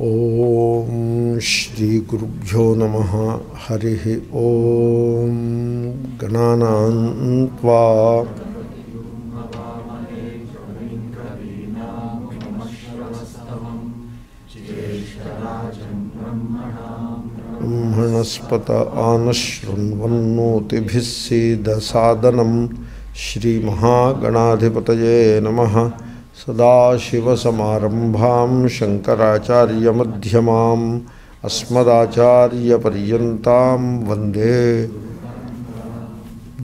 ఓం శ్రీ గురుభ్యో నమః. హరి ఓం. గణానాం త్వా బ్రహ్మణస్పత ఆనశృణ్వన్నోతిభిः సీదసాదనం. శ్రీమహాగణాధిపతయే నమః. సదాశివసమారంభాం శంకరాచార్యమధ్యమాం అస్మదాచార్యపర్యంతాం వందే.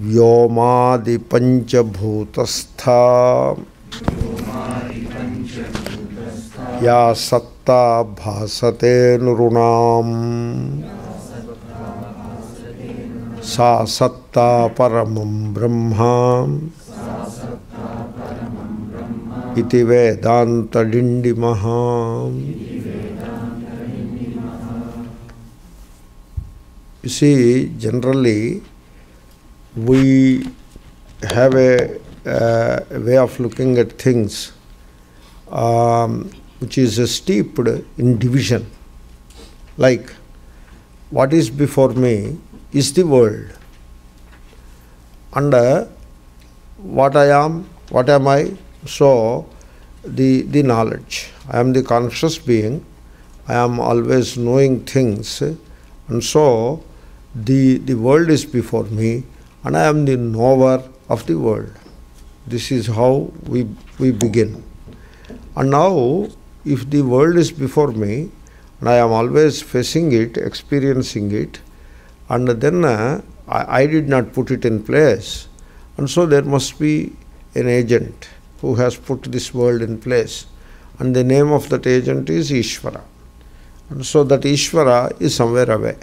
వ్యోమాదిపంచభూతస్థా యా సత్తా భాసతే నృణాం సా సత్తా పరమం బ్రహ్మ ఇతి వేదాంతడిండిమః. You see, generally we have a way of looking at things which is steeped in division. Like, what is before me is the world, and what I am, what am I? So, the knowledge. I am the conscious being. I am always knowing things, and so the world is before me, and I am the knower of the world. This is how we begin. And now, if the world is before me, and I am always facing it, experiencing it, and then I did not put it in place, and so there must be an agent who has put this world in place, and the name of that agent is Ishvara. And so that Ishvara is somewhere away.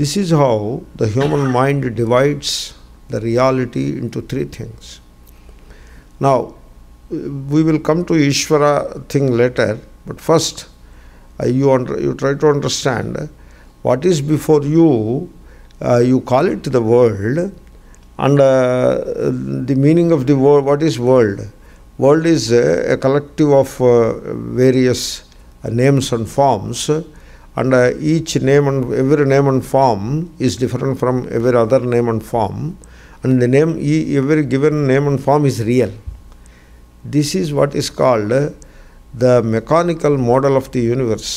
This is how the human mind divides the reality into three things. Now, we will come to Ishvara thing later, but first you try to understand what is before you. You call it the world, and the meaning of the word, what is world? World is a collective of various names and forms, and each name and every name and form is different from every other name and form, and the name, every given name and form is real. This is what is called the mechanical model of the universe,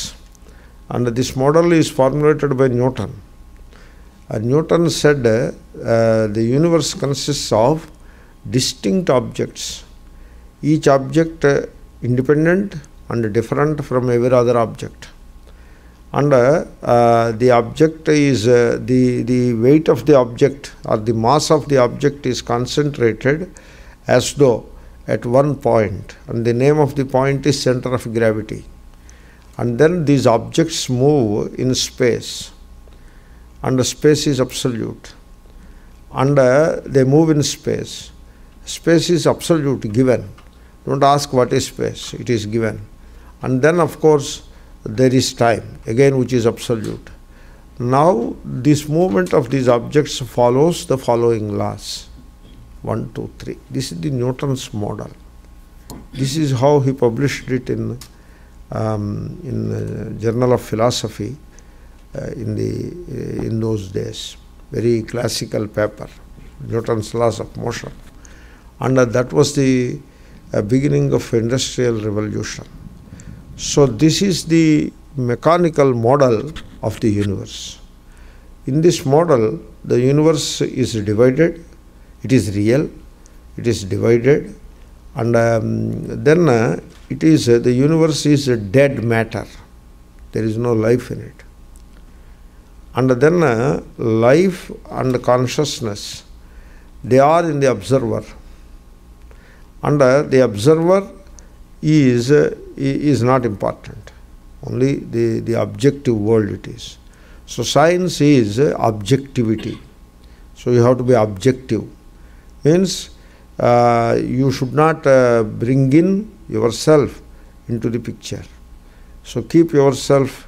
and this model is formulated by Newton. Newton said the universe consists of distinct objects, each object independent and different from every other object. And the object is, the weight of the object or the mass of the object is concentrated as though at one point, and the name of the point is center of gravity. And then these objects move in space, and the space is absolute, and they move in space. Space is absolute, given. Don't ask what is space, it is given. And then of course there is time, again, which is absolute. Now this movement of these objects follows the following laws. 1, 2, 3. This is the Newton's model. This is how he published it in Journal of Philosophy in those days. Very classical paper, Newton's laws of motion. And that was the beginning of industrial revolution. So this is the mechanical model of the universe. In this model, the universe is divided. It is real, it is divided, and then it is the universe is dead matter. There is no life in it. And then life and consciousness, they are in the observer, and the observer is not important. Only the objective world it is. So science is objectivity. So you have to be objective. Means you should not bring in yourself into the picture. So keep yourself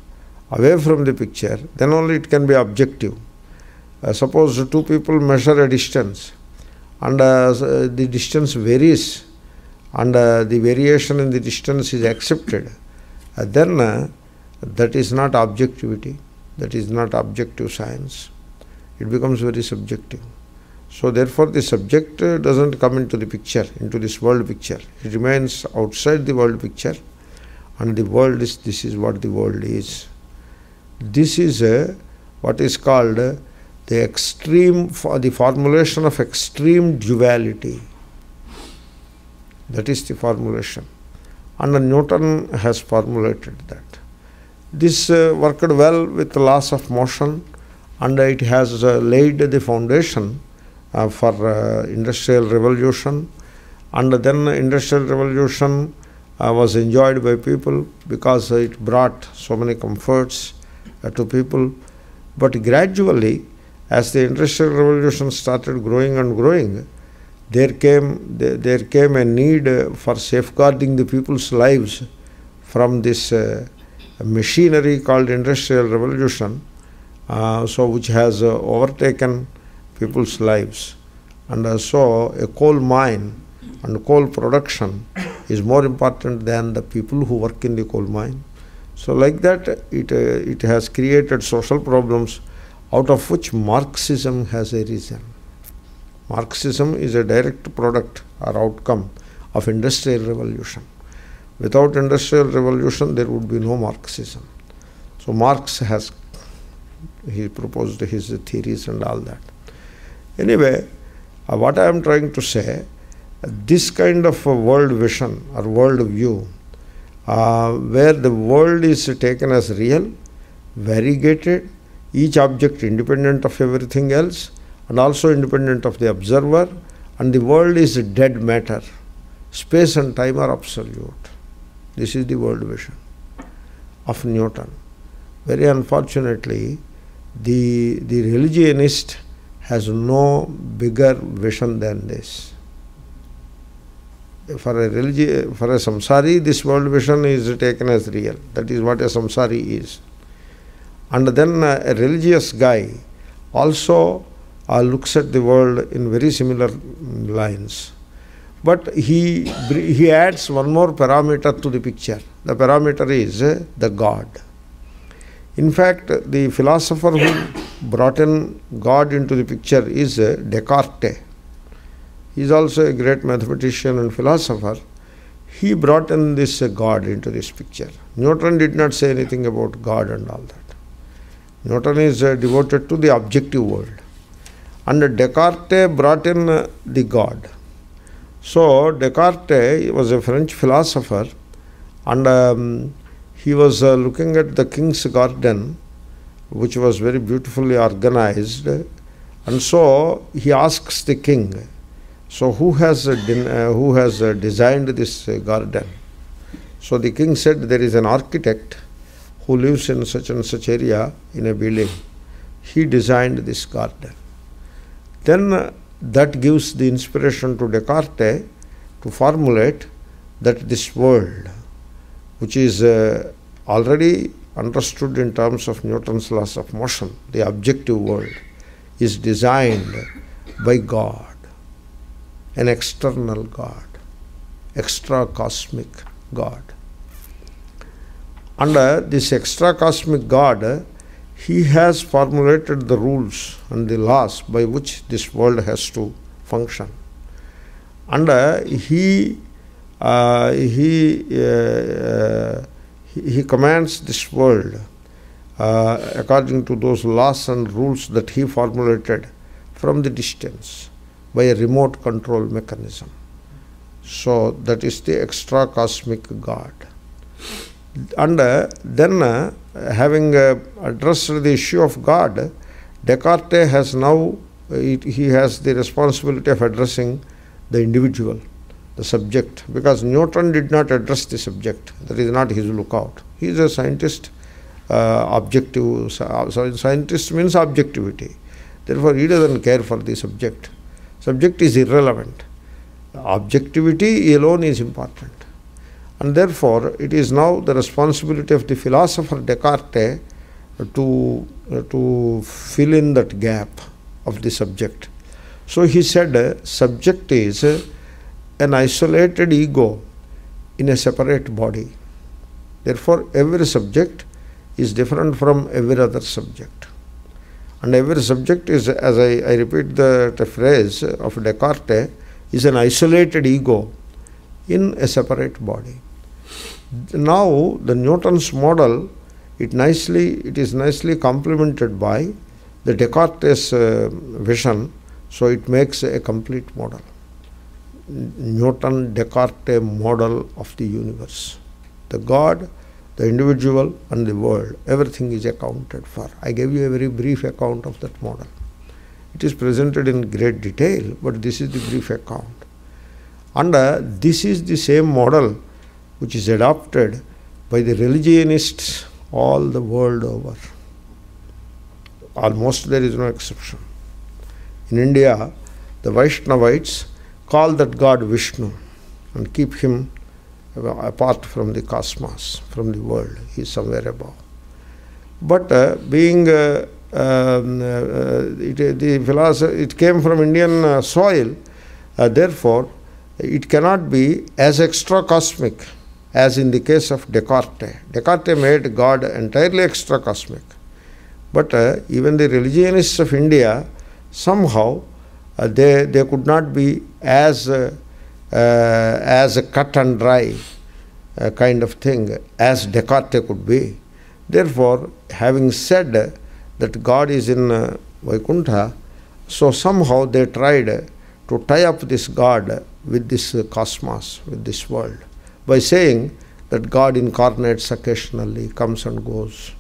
away from the picture, then only it can be objective. Suppose two people measure a distance, and the distance varies, and the variation in the distance is accepted, then that is not objectivity, that is not objective science. It becomes very subjective. So therefore the subject doesn't come into the picture, into this world picture. It remains outside the world picture, and the world is, this is what the world is. This is what is called the extreme, the formulation of extreme duality. That is the formulation. And Newton has formulated that. This worked well with the laws of motion, and it has laid the foundation for industrial revolution. And then industrial revolution was enjoyed by people because it brought so many comforts to people. But gradually, as the industrial revolution started growing and growing, there came a need for safeguarding the people's lives from this machinery called industrial revolution, which has overtaken people's lives. And so a coal mine and coal production is more important than the people who work in the coal mine. So like that, it has created social problems out of which Marxism has arisen. Marxism is a direct product or outcome of industrial revolution. Without industrial revolution, there would be no Marxism. So Marx he proposed his theories and all that. Anyway, what I am trying to say, this kind of a world vision or world view, where the world is taken as real, variegated, each object independent of everything else, and also independent of the observer, and the world is dead matter. Space and time are absolute. This is the world vision of Newton. Very unfortunately, the religionist has no bigger vision than this. For a samsari, this world vision is taken as real. That is what a samsari is. And then a religious guy also looks at the world in very similar lines. But he adds one more parameter to the picture. The parameter is the God. In fact, the philosopher who brought in God into the picture is Descartes. He is also a great mathematician and philosopher. He brought in this God into this picture. Newton did not say anything about God and all that. Newton is devoted to the objective world. And Descartes brought in the God. So Descartes was a French philosopher, and he was looking at the king's garden, which was very beautifully organized. And so he asks the king, so who has designed this garden? So the king said, there is an architect who lives in such and such area in a building. He designed this garden. Then that gives the inspiration to Descartes to formulate that this world, which is already understood in terms of Newton's laws of motion, the objective world, is designed by God, an external God, extra-cosmic God. Under this extra-cosmic God, he has formulated the rules and the laws by which this world has to function. And he commands this world according to those laws and rules that he formulated from the distance by a remote control mechanism. So that is the extra-cosmic God. And then having addressed the issue of God, Descartes has now, he has the responsibility of addressing the individual, the subject, because Newton did not address the subject. That is not his lookout. He is a scientist, objective. Scientist means objectivity. Therefore, he doesn't care for the subject. Subject is irrelevant. Objectivity alone is important. And therefore, it is now the responsibility of the philosopher Descartes to fill in that gap of the subject. So he said, subject is an isolated ego in a separate body. Therefore, every subject is different from every other subject. And every subject is, as I repeat the phrase of Descartes, is an isolated ego in a separate body. Now, the Newton's model, it is nicely complemented by the Descartes' vision, so it makes a complete model. Newton-Descartes model of the universe. The God, the individual and the world, everything is accounted for. I gave you a very brief account of that model. It is presented in great detail, but this is the brief account. And this is the same model which is adopted by the religionists all the world over. Almost there is no exception. In India, the Vaishnavites call that God Vishnu and keep him apart from the cosmos, from the world. He is somewhere above. But the philosophy, it came from Indian soil, therefore it cannot be as extra cosmic as in the case of Descartes. Descartes made God entirely extra cosmic. But even the religionists of India, somehow they could not be as a cut and dry kind of thing as Descartes could be. Therefore, having said that God is in Vaikuntha, so somehow they tried to tie up this God with this cosmos, with this world, by saying that God incarnates occasionally, comes and goes.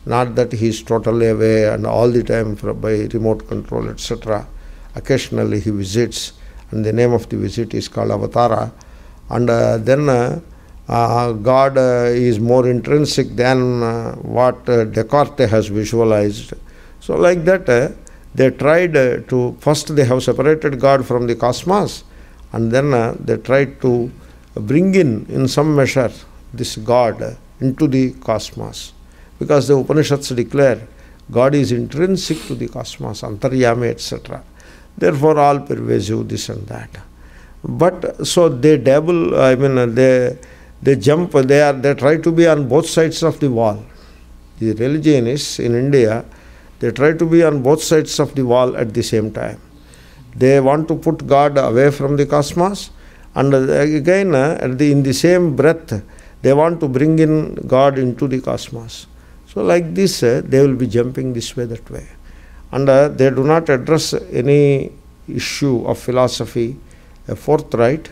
Not that he is totally away and all the time by remote control, etc. Occasionally he visits, and the name of the visit is called Avatara. And then God is more intrinsic than what Descartes has visualized. So like that, they tried to, first they have separated God from the cosmos, and then they tried to bring in some measure, this God into the cosmos. Because the Upanishads declare God is intrinsic to the cosmos, Antaryami, etc. Therefore, all pervasive, this and that. But so they dabble, they jump, they try to be on both sides of the wall. The religionists in India, they try to be on both sides of the wall at the same time. They want to put God away from the cosmos, and again, in the same breath, they want to bring in God into the cosmos. So like this, they will be jumping this way, that way. And they do not address any issue of philosophy forthright.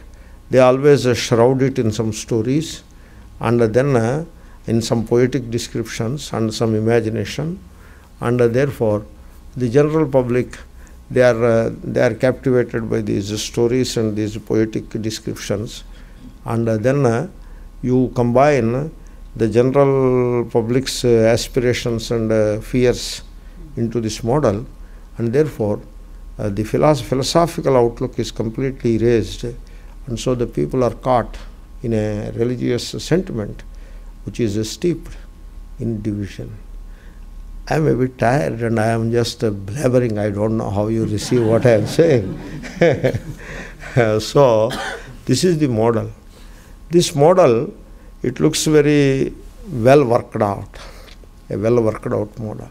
They always shroud it in some stories, and then in some poetic descriptions and some imagination. And therefore, the general public, they are captivated by these stories and these poetic descriptions. And then you combine the general public's aspirations and fears into this model, and therefore the philosophical outlook is completely erased, and so the people are caught in a religious sentiment which is steeped in division. I am a bit tired and I am just blabbering. I don't know how you receive what I am saying. So this is the model. This model, it looks very well worked out, a well worked out model.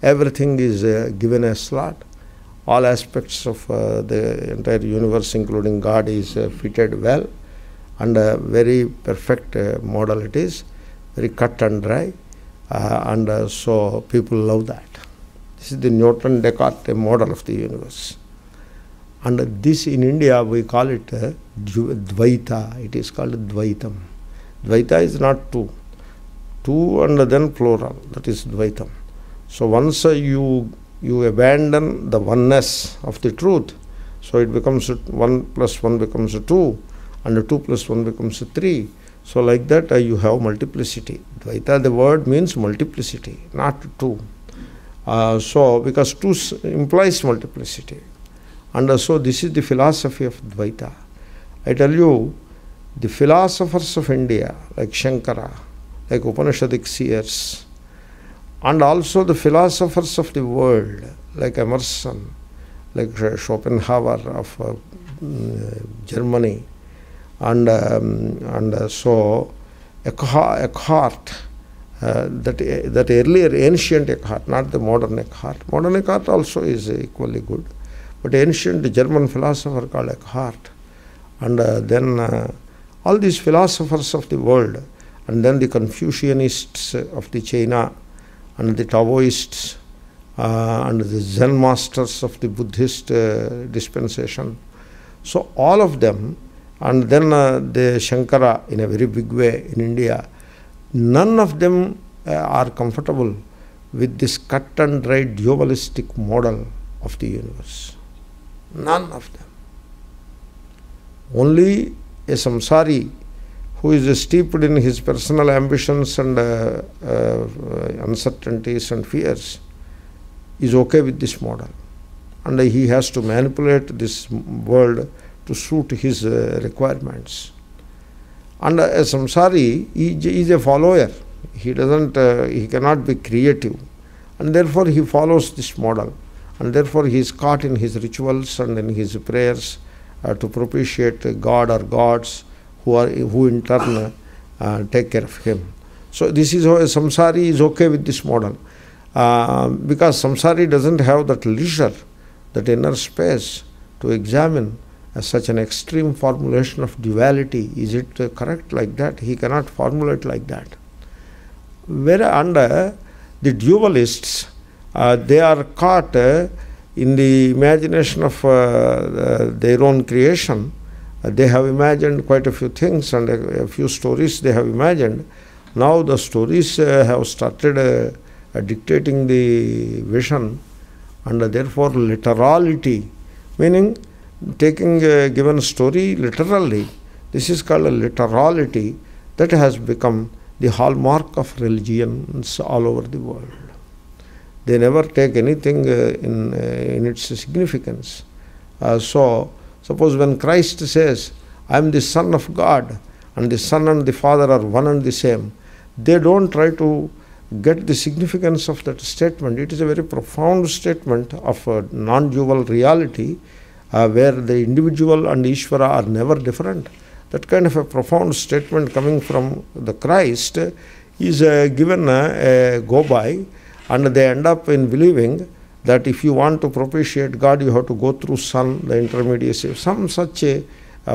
Everything is given a slot. All aspects of the entire universe, including God, is fitted well, and a very perfect model it is, very cut and dry, and so people love that. This is the Newton-Descartes model of the universe. And this in India we call it Dvaita. It is called Dvaitam. Dvaita is not two. Two and then plural, that is Dvaitam. So once you abandon the oneness of the truth, so it becomes 1 plus 1 becomes 2, and 2 plus 1 becomes 3. So like that you have multiplicity. Dvaita, the word means multiplicity, not two. So because two implies multiplicity. And so this is the philosophy of Dvaita. I tell you, the philosophers of India, like Shankara, like Upanishadic seers, and also the philosophers of the world, like Emerson, like Schopenhauer of Germany, and so Eckhart, that earlier ancient Eckhart, not the modern Eckhart. Modern Eckhart also is equally good, but ancient German philosopher called Eckhart, and then all these philosophers of the world, and then the Confucianists of the China, and the Taoists, and the Zen masters of the Buddhist dispensation. So all of them, and then the Shankara in a very big way in India, none of them are comfortable with this cut and dry dualistic model of the universe. None of them. Only a samsari who is steeped in his personal ambitions and uncertainties and fears is okay with this model. And he has to manipulate this world to suit his requirements. And a samsari is a follower. He cannot be creative. And therefore he follows this model. And therefore he is caught in his rituals and in his prayers to propitiate God or gods who in turn take care of him. So this is how a samsari is okay with this model. Because samsari doesn't have that leisure, that inner space to examine such an extreme formulation of duality. Is it correct like that? He cannot formulate like that. Whereas the dualists, they are caught in the imagination of their own creation. They have imagined quite a few things and a few stories they have imagined. Now the stories have started dictating the vision, and therefore literality, meaning taking a given story literally. This is called a literality that has become the hallmark of religions all over the world. They never take anything in its significance. So, suppose when Christ says, I am the Son of God, and the Son and the Father are one and the same, they don't try to get the significance of that statement. It is a very profound statement of a non-dual reality where the individual and Ishvara are never different. That kind of a profound statement coming from the Christ is given a go-by, and they end up in believing that if you want to propitiate God, you have to go through Son, the intermediacy. Some such a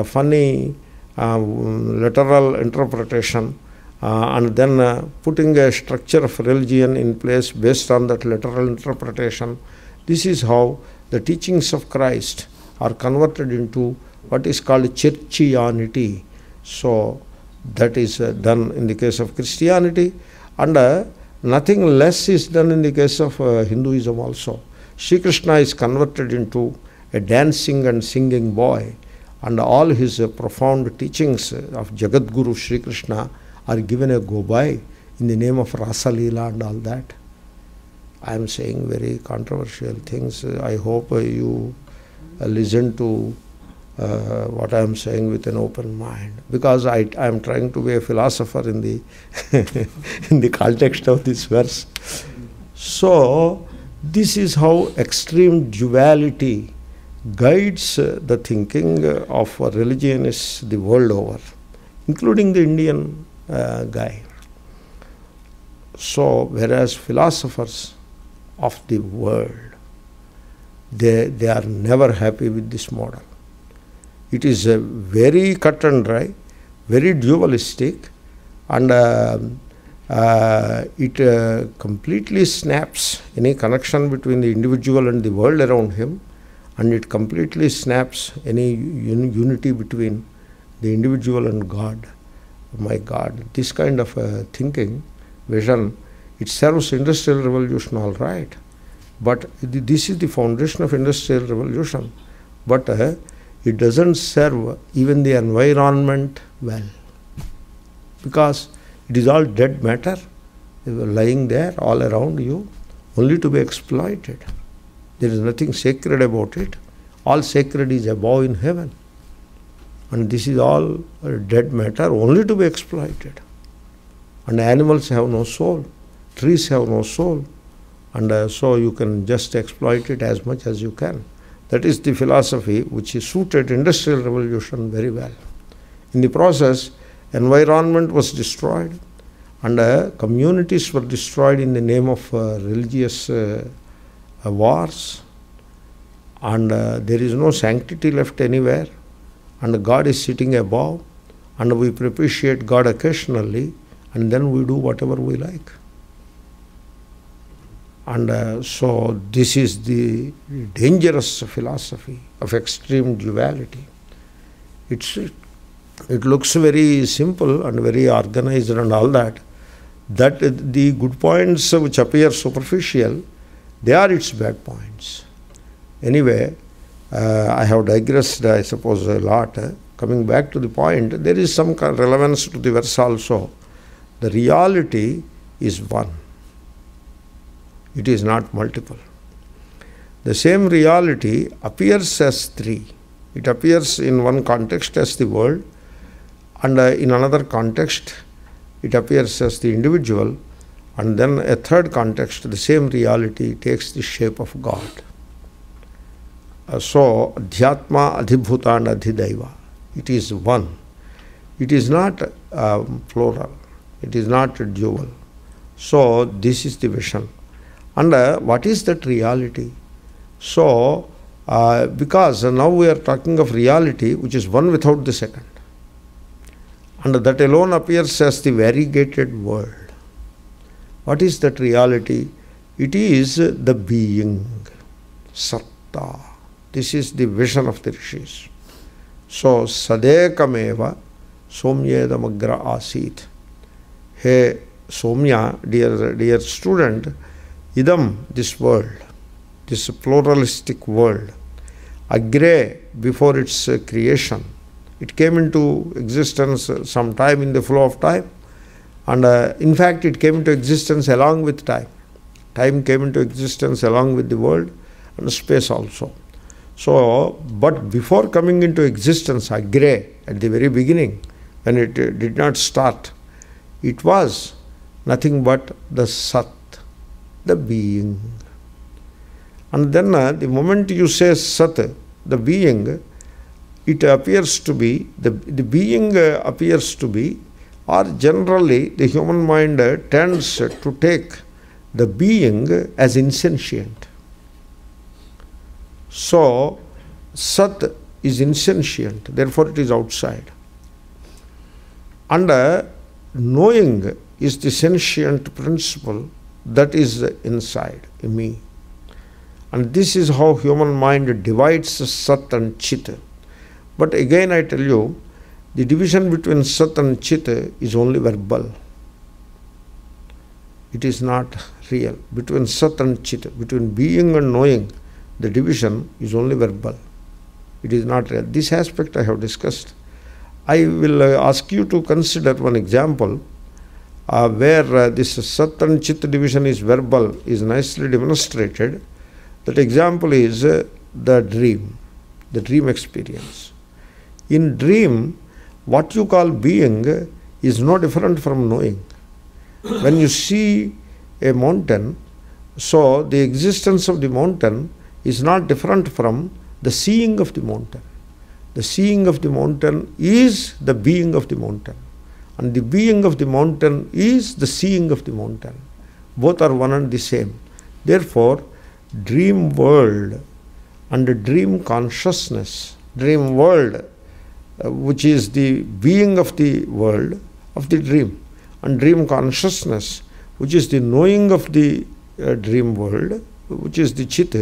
funny literal interpretation, and then putting a structure of religion in place based on that literal interpretation. This is how the teachings of Christ are converted into what is called churchianity. So that is done in the case of Christianity, and nothing less is done in the case of Hinduism also. Sri Krishna is converted into a dancing and singing boy, and all his profound teachings of Jagadguru Sri Krishna are given a go-by in the name of Rasa Leela and all that. I am saying very controversial things. I hope you listen to what I am saying with an open mind, because I am trying to be a philosopher in the in the context of this verse. So this is how extreme duality guides the thinking of religionists the world over, including the Indian guy. So whereas philosophers of the world, they are never happy with this model. It is very cut and dry, very dualistic, and it completely snaps any connection between the individual and the world around him, and it completely snaps any unity between the individual and God. My God, this kind of thinking, vision, it serves industrial revolution all right, but this is the foundation of industrial revolution, but it doesn't serve even the environment well, because it is all dead matter lying there all around you, only to be exploited. There is nothing sacred about it. All sacred is above in heaven, and this is all dead matter only to be exploited. And animals have no soul, trees have no soul, and so you can just exploit it as much as you can. That is the philosophy which is suited industrial revolution very well. In the process, environment was destroyed, And communities were destroyed in the name of religious wars, and there is no sanctity left anywhere, and God is sitting above, and we propitiate God occasionally, and then we do whatever we like. And so this is the dangerous philosophy of extreme duality. It looks very simple and very organized and all that. That the good points which appear superficial, they are its bad points. Anyway, I have digressed, I suppose, a lot. Coming back to the point, there is some relevance to the verse also. The reality is one. It is not multiple. The same reality appears as three. It appears in one context as the world, and in another context it appears as the individual, and then a third context, the same reality takes the shape of God. So, Adhyatma, Adhibhuta and Adhidaiva. It is one. It is not plural. It is not dual. So, this is the vision. And what is that reality? So, because now we are talking of reality which is one without the second. And that alone appears as the variegated world. What is that reality? It is the being, Satta. This is the vision of the rishis. So, Sadekameva Somyedamagra Asit. Hey, Somya, dear student, Idam, this world, this pluralistic world, Agre, before its creation, it came into existence sometime in the flow of time, and in fact it came into existence along with time. Time came into existence along with the world and space also. So, but before coming into existence, Agre, at the very beginning, when it did not start, it was nothing but the Sat, the being. And then the moment you say Sat, the being, it appears to be, the being appears to be, or generally the human mind tends to take the being as insentient. So, Sat is insentient, therefore it is outside. And knowing is the sentient principle that is inside in me. And this is how human mind divides Sat and Chit. But again I tell you, the division between Sat and Chit is only verbal. It is not real. Between Sat and Chit, between being and knowing, the division is only verbal. It is not real. This aspect I have discussed. I will ask you to consider one example where this Sat and Chit division is verbal, is nicely demonstrated. That example is the dream experience. In dream, what you call being is no different from knowing. When you see a mountain, so the existence of the mountain is not different from the seeing of the mountain. The seeing of the mountain is the being of the mountain, and the being of the mountain is the seeing of the mountain. Both are one and the same. Therefore, dream world and dream consciousness, dream world, which is the being of the world, of the dream, and dream consciousness, which is the knowing of the dream world, which is the Chit,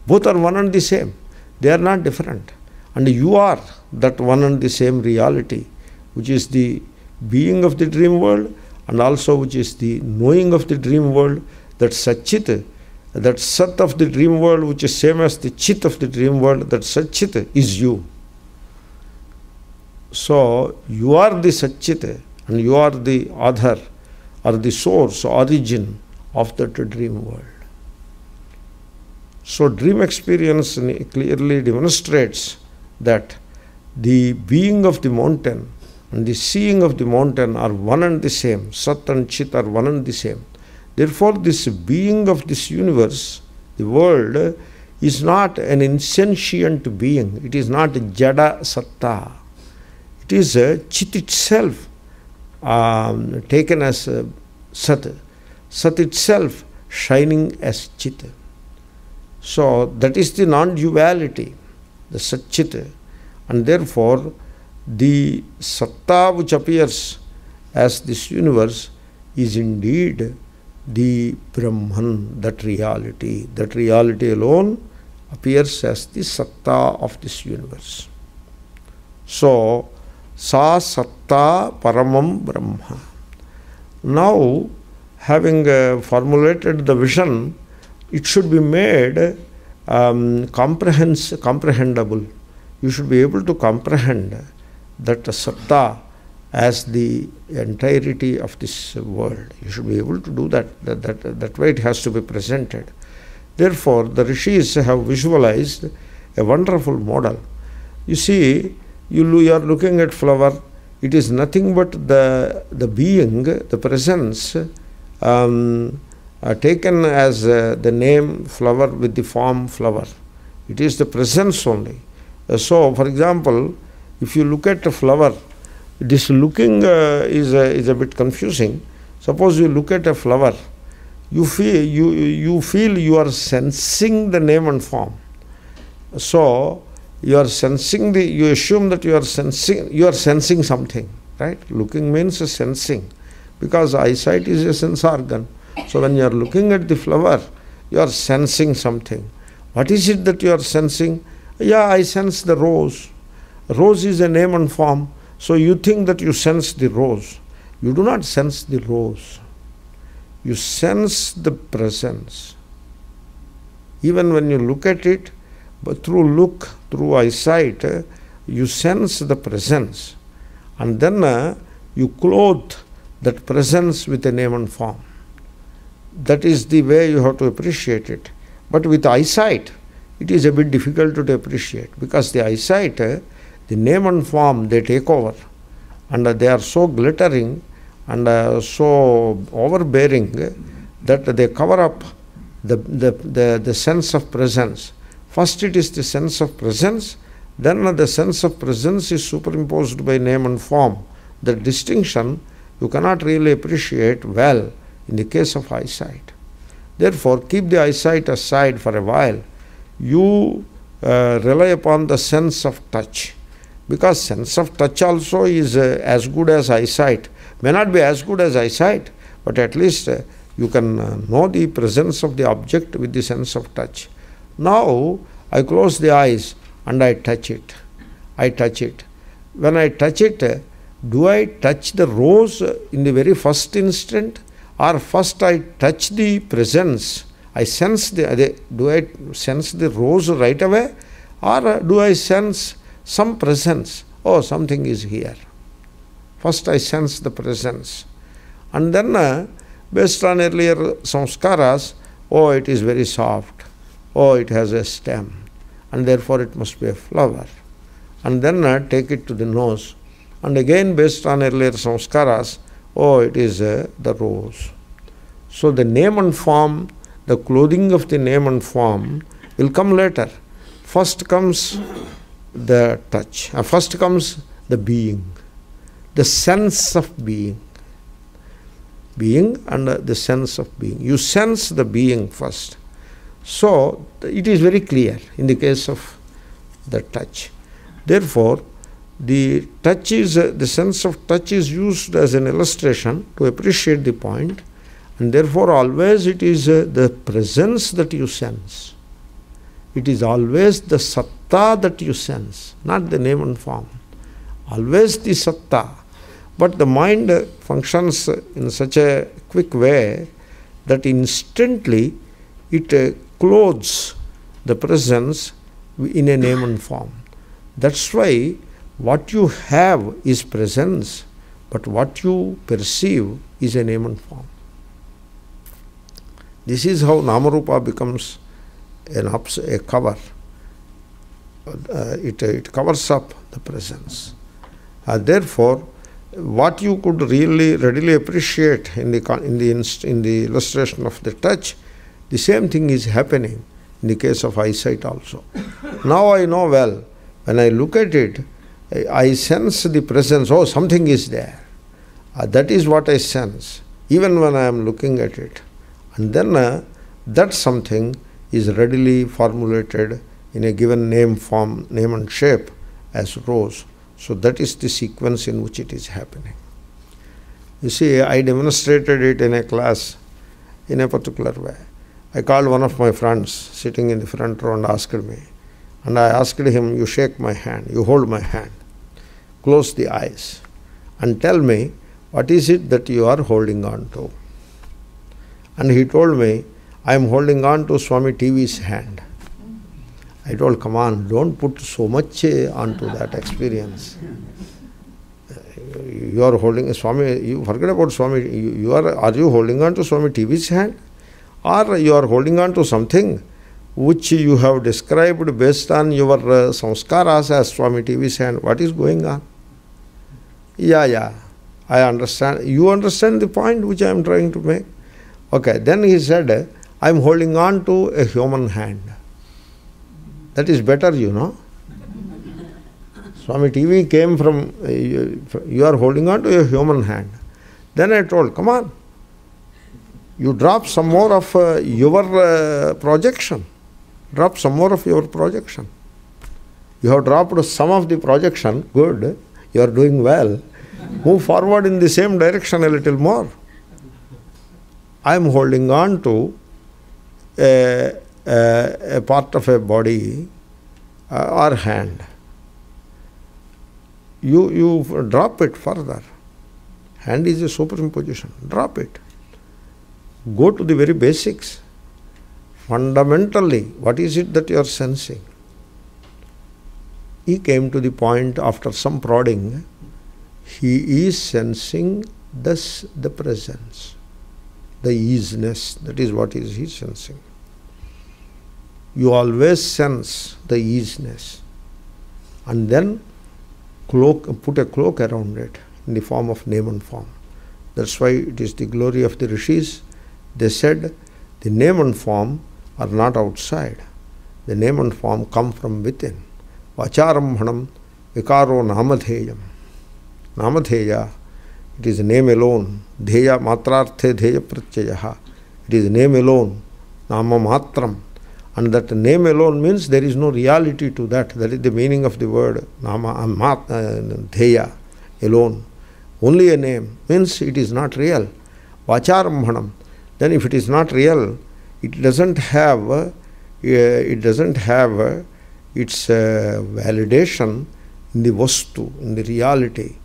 both are one and the same. They are not different. And you are that one and the same reality, which is the being of the dream world, and also which is the knowing of the dream world, that Satchit, that Sat of the dream world, which is same as the Chit of the dream world, that Satchit is you. So, you are the Satchit, and you are the Adhar, or the source, origin of that dream world. So, dream experience clearly demonstrates that the being of the mountain and the seeing of the mountain are one and the same. Sat and Chit are one and the same. Therefore, this being of this universe, the world, is not an insentient being. It is not Jada Satta. It is Chit itself. taken as Sat. Sat itself shining as Chit. So that is the non-duality, the Sat-Chit. And therefore, the Satta which appears as this universe is indeed the Brahman, that reality. That reality alone appears as the Satta of this universe. So, Sa Satta Paramam Brahma. Now, having formulated the vision, it should be made comprehensible. You should be able to comprehend that Satta as the entirety of this world. You should be able to do that. That way it has to be presented. Therefore, the rishis have visualized a wonderful model. You see, you are looking at flower. It is nothing but the being, the presence, taken as the name flower with the form flower. It is the presence only. So, for example, if you look at a flower, this looking is a bit confusing. Suppose you look at a flower, you feel you are sensing the name and form. So you are sensing you assume that you are sensing something, right? Looking means sensing, because eyesight is a sense organ. So when you are looking at the flower, you are sensing something. What is it that you are sensing? Yeah, I sense the rose. Rose is a name and form. So you think that you sense the rose. You do not sense the rose. You sense the presence. Even when you look at it, but through eyesight, you sense the presence. And then you clothe that presence with a name and form. That is the way you have to appreciate it. But with eyesight, it is a bit difficult to appreciate, because the eyesight, the name and form, they take over, and they are so glittering and so overbearing that they cover up the sense of presence. First it is the sense of presence, then the sense of presence is superimposed by name and form. The distinction you cannot really appreciate well in the case of eyesight. Therefore, keep the eyesight aside for a while. You rely upon the sense of touch, because sense of touch also is as good as eyesight. May not be as good as eyesight, but at least you can know the presence of the object with the sense of touch. Now I close the eyes and I touch it. When I touch it, do I touch the rose in the very first instant, or first I touch the presence? I sense do I sense the rose right away, or do I sense some presence? Oh, something is here. First I sense the presence, and then based on earlier samskaras, oh, it is very soft, oh, it has a stem, and therefore it must be a flower. And then take it to the nose, and again based on earlier samskaras, oh, it is the rose. So the name and form, the clothing of the name and form will come later. First comes the touch, first comes the being, the sense of being and the sense of being. You sense the being first. So it is very clear in the case of the touch. Therefore, the touch is the sense of touch is used as an illustration to appreciate the point, and therefore always it is the presence that you sense. It is always the satta that you sense, not the name and form. Always the satta. But the mind functions in such a quick way that instantly it clothes the presence in a name and form. That's why what you have is presence, but what you perceive is a name and form. This is how Namarupa becomes a cover. It covers up the presence. Therefore, what you could really readily appreciate in the illustration of the touch, the same thing is happening in the case of eyesight also. Now I know well, when I look at it, I sense the presence, oh, something is there. That is what I sense, even when I am looking at it. And then that something is readily formulated in a given name, form, name and shape as rose. So that is the sequence in which it is happening. You see, I demonstrated it in a class in a particular way. I called one of my friends sitting in the front row and asked me. And I asked him, you shake my hand, you hold my hand, close the eyes, and tell me, what is it that you are holding on to? And he told me, I am holding on to Swami TV's hand. I told, come on, don't put so much onto that experience. You are holding Swami, you forget about Swami, are you holding on to Swami TV's hand? Or you are holding on to something which you have described based on your samskaras as Swami TV's hand? What is going on? Yeah, I understand. You understand the point which I am trying to make? Okay, then he said, I am holding on to a human hand. That is better, you know. Swami TV came from, you are holding on to a human hand. Then I told, come on, you drop some more of your projection. Drop some more of your projection. You have dropped some of the projection, good, you are doing well. Move forward in the same direction a little more. I am holding on to a part of a body or hand. You drop it further. Hand is a superimposition. Drop it. Go to the very basics. Fundamentally, what is it that you are sensing? He came to the point after some prodding, he is sensing thus the presence, the easiness, that is what he is sensing. You always sense the easiness and then put a cloak around it in the form of name and form. That's why it is the glory of the rishis. They said the name and form are not outside. The name and form come from within. Vacharambhanam vikaro namadheyam. Namadheya, it is name alone. Dheya matrarthe dheya pratyayaha. It is name alone. Nama matram. And that name alone means there is no reality to that. That is the meaning of the word nama dheya, alone. Only a name means it is not real. Vacharambhanam. Then if it is not real, it doesn't have its validation in the vastu, in the reality.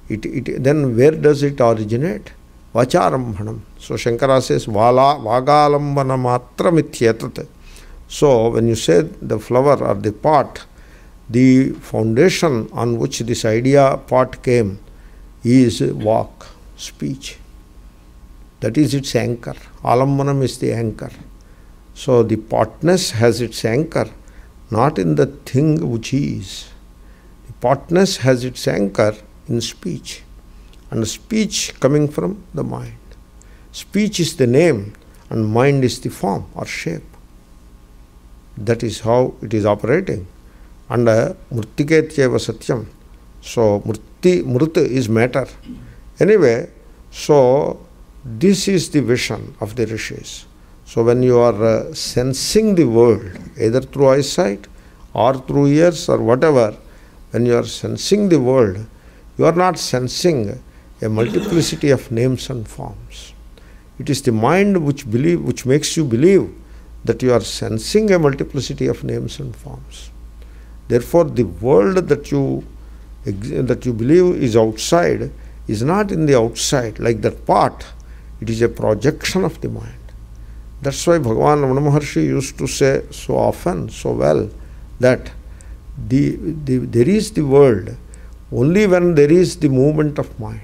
Then where does it originate? Vacharambhanam. So Shankara says, Vagalambana matra mityetat. So when you say the flower or the pot, the foundation on which this idea pot came is walk, speech. That is its anchor. Alambanam is the anchor. So the potness has its anchor, not in the thing which is. The potness has its anchor in speech. And speech coming from the mind. Speech is the name and mind is the form or shape. That is how it is operating. And murtiketyeva satyam. So mrut is matter. Anyway, so this is the vision of the rishis. So when you are sensing the world, either through eyesight or through ears or whatever, when you are sensing the world, you are not sensing a multiplicity of names and forms. It is the mind which makes you believe that you are sensing a multiplicity of names and forms. Therefore, the world that you believe is outside is not in the outside, like that pot. It is a projection of the mind. That's why Bhagavan Ramana Maharshi used to say so often, so well, that there is the world only when there is the movement of mind.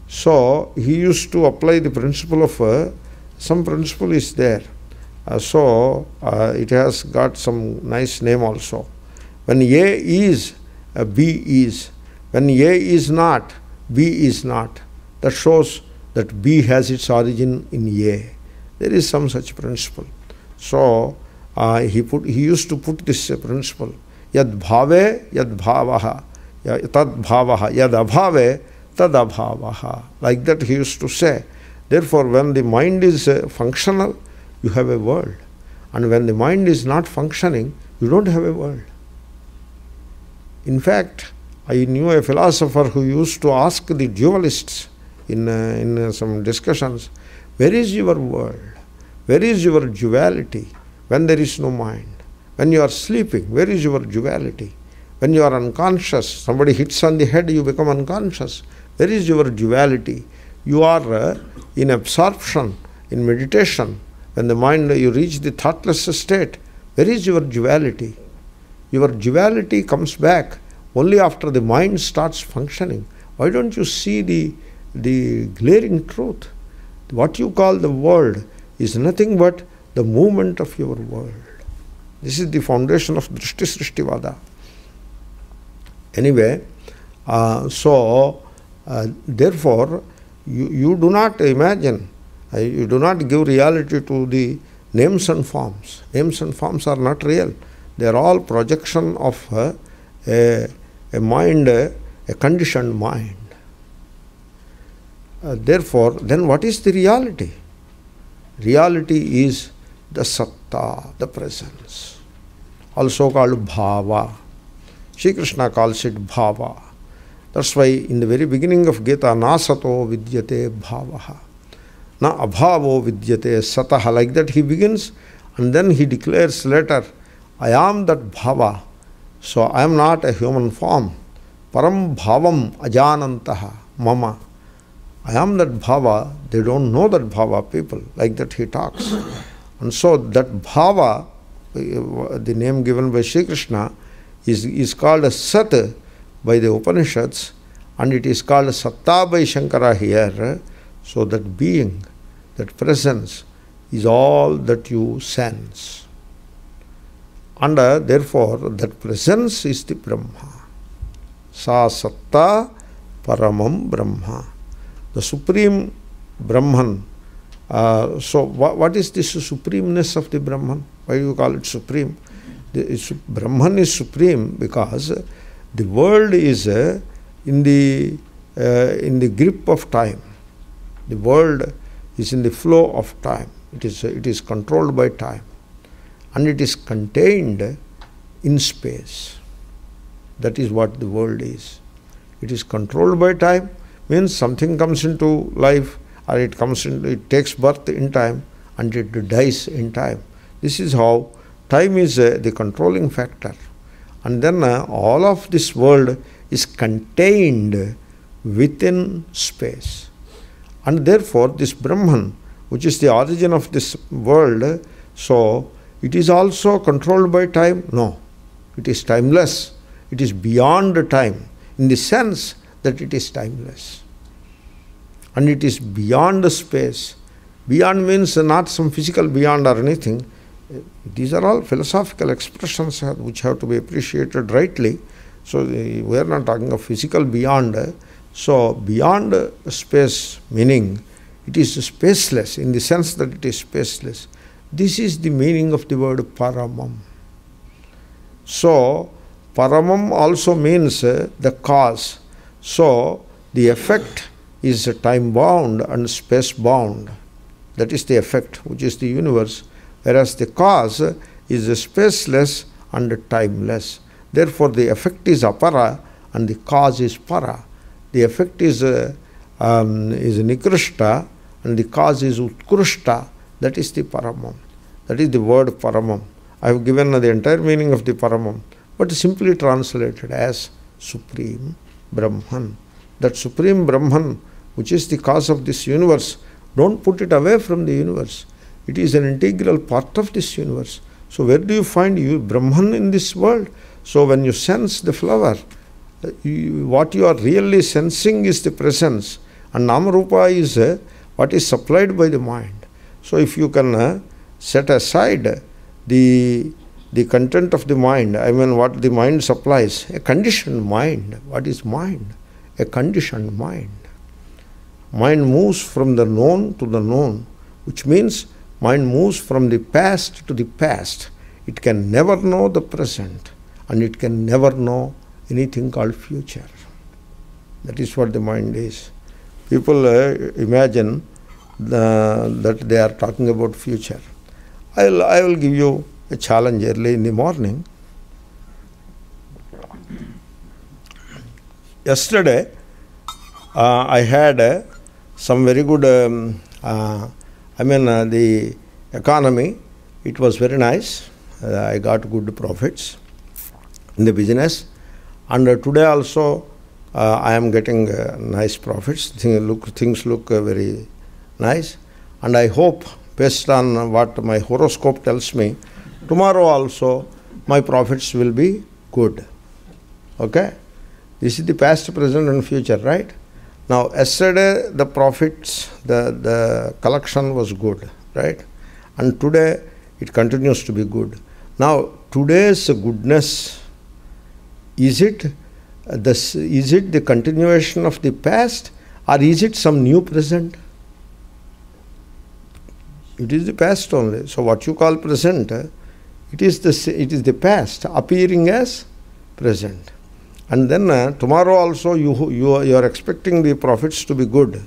So he used to apply the principle of some principle is there. It has got some nice name also. When A is, B is. When A is not, B is not. That shows that B has its origin in A. There is some such principle. So he used to put this principle. Yad bhave, yad bhavaha. Tad bhavaha. Yad abhave, tadabhavaha. Like that he used to say. Therefore, when the mind is functional, you have a world. And when the mind is not functioning, you don't have a world. In fact, I knew a philosopher who used to ask the dualists in some discussions, where is your world? Where is your duality when there is no mind? When you are sleeping, where is your duality? When you are unconscious, somebody hits on the head, you become unconscious. Where is your duality? You are in absorption, in meditation. When the mind, you reach the thoughtless state, where is your duality? Your duality comes back only after the mind starts functioning. Why don't you see the glaring truth? What you call the world is nothing but the movement of your world. This is the foundation of Drishti Srishtivada. Anyway, therefore, you do not imagine, you do not give reality to the names and forms. Names and forms are not real. They are all projection of a mind, a conditioned mind. Therefore, then what is the reality? Reality is the satta, the presence, also called bhava. Shri Krishna calls it bhava. That's why in the very beginning of Gita, na sato vidyate bhavaha, na abhavo vidyate sataha. Like that he begins, and then he declares later, I am that bhava, so I am not a human form. Param bhavam ajanantaha mama. I am that bhava, they don't know that bhava, people. Like that he talks. And so that bhava, the name given by Shri Krishna, is called as Sat by the Upanishads, and it is called Satta by Shankara here. So that being, that presence, is all that you sense. And therefore, that presence is the Brahma. Sa Satta Paramam Brahma. The Supreme Brahman. So what is this supremeness of the Brahman? Why do you call it supreme? Brahman is supreme because the world is in the grip of time. The world is in the flow of time. It is controlled by time, and it is contained in space. That is what the world is. It is controlled by time, means something comes into life, or it takes birth in time, and it dies in time. This is how time is the controlling factor. And then all of this world is contained within space. And therefore this Brahman, which is the origin of this world, so it is also controlled by time? No. It is timeless. It is beyond time, in the sense that it is timeless. And it is beyond space. Beyond means not some physical beyond or anything. These are all philosophical expressions which have to be appreciated rightly. So we are not talking of physical beyond. So beyond space meaning it is spaceless, in the sense that it is spaceless. This is the meaning of the word Paramam. So Paramam also means the cause. So the effect is time bound and space bound. That is the effect, which is the universe. Whereas the cause is spaceless and timeless. Therefore the effect is apara and the cause is para. The effect is nikrishta and the cause is utkrishta. That is the Paramam. That is the word Paramam. I have given the entire meaning of the Paramam, but simply translated as Supreme Brahman. That Supreme Brahman, which is the cause of this universe, don't put it away from the universe. It is an integral part of this universe. So where do you find Brahman in this world? So when you sense the flower, what you are really sensing is the presence, and Namarupa is what is supplied by the mind. So if you can set aside the content of the mind, I mean what the mind supplies, a conditioned mind. What is mind? A conditioned mind. Mind moves from the known to the known, which means mind moves from the past to the past. It can never know the present, and it can never know anything called future. That is what the mind is. People imagine that they are talking about future. I will give you a challenge early in the morning. Yesterday, I had some very good, the economy, it was very nice. I got good profits in the business. And today also, I am getting nice profits. Things look very nice. And I hope, based on what my horoscope tells me, tomorrow also my profits will be good. Okay? This is the past, present and future, right? Now, yesterday the profits, the collection was good, right? And today it continues to be good. Now, today's goodness, is it the continuation of the past, or is it some new present? It is the past only. So what you call present, it is the past appearing as present. And then tomorrow also you are expecting the profits to be good.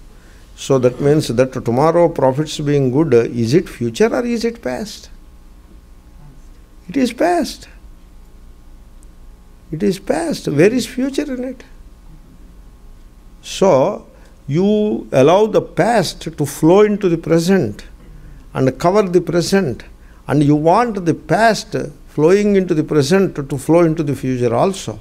So that means that tomorrow profits being good, is it future or is it past? It is past. It is past. Where is future in it? So you allow the past to flow into the present and cover the present, and you want the past flowing into the present to flow into the future also.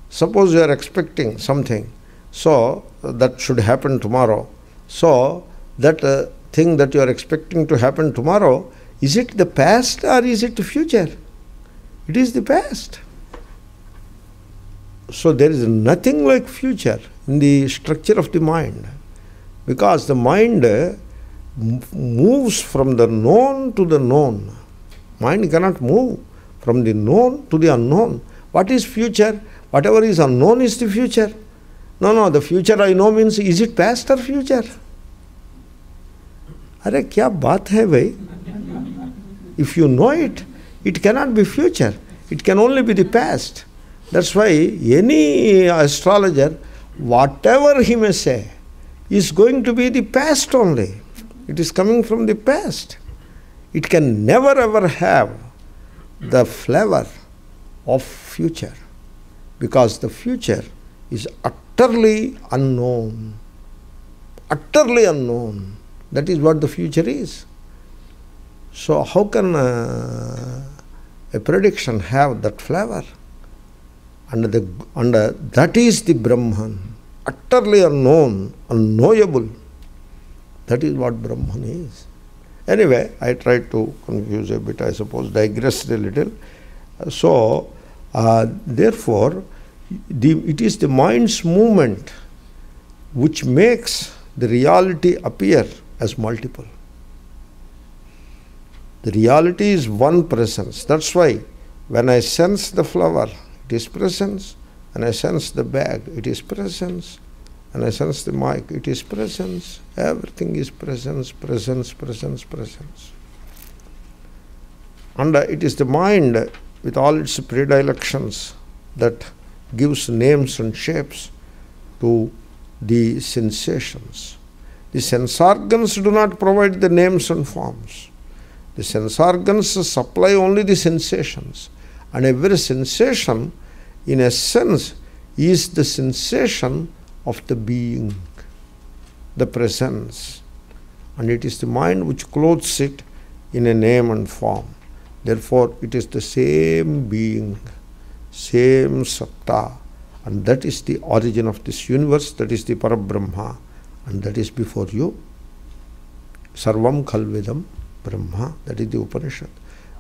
Suppose you are expecting something, so that should happen tomorrow. So that thing that you are expecting to happen tomorrow, is it the past or is it the future? It is the past. So there is nothing like future in the structure of the mind, because the mind moves from the known to the known. Mind cannot move from the known to the unknown. What is future? Whatever is unknown is the future. No, the future I know means, is it past or future? Arey kya baat hai bhai? If you know it, it cannot be future. It can only be the past. That's why any astrologer, whatever he may say, is going to be the past only. It is coming from the past. It can never ever have the flavor of future, because the future is utterly unknown. Utterly unknown. That is what the future is. So how can a prediction have that flavor? And that is the Brahman. Utterly unknown, unknowable. That is what Brahman is. Anyway, I tried to confuse a bit, I suppose, digressed a little. So, therefore, it is the mind's movement which makes the reality appear as multiple. The reality is one presence. That's why when I sense the flower, it is presence. When I sense the bag, it is presence. When I sense the mic, it is presence. Everything is presence, presence, presence, presence. And it is the mind with all its predilections that gives names and shapes to the sensations. The sense organs do not provide the names and forms. The sense organs supply only the sensations. And every sensation, in a sense, is the sensation of the being, the presence. And it is the mind which clothes it in a name and form. Therefore, it is the same being, same satta. And that is the origin of this universe, that is the Parabrahma. And that is before you. Sarvam Khalvedam Brahma, that is the Upanishad.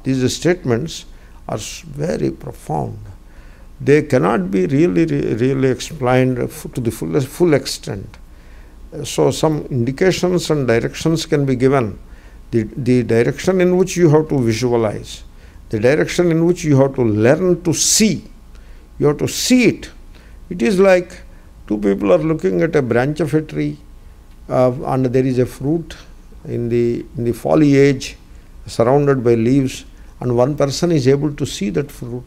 These statements are very profound. They cannot be really explained to the full extent. So some indications and directions can be given. The direction in which you have to visualize, the direction in which you have to learn to see. You have to see it. It is like two people are looking at a branch of a tree and there is a fruit in the foliage surrounded by leaves, and one person is able to see that fruit,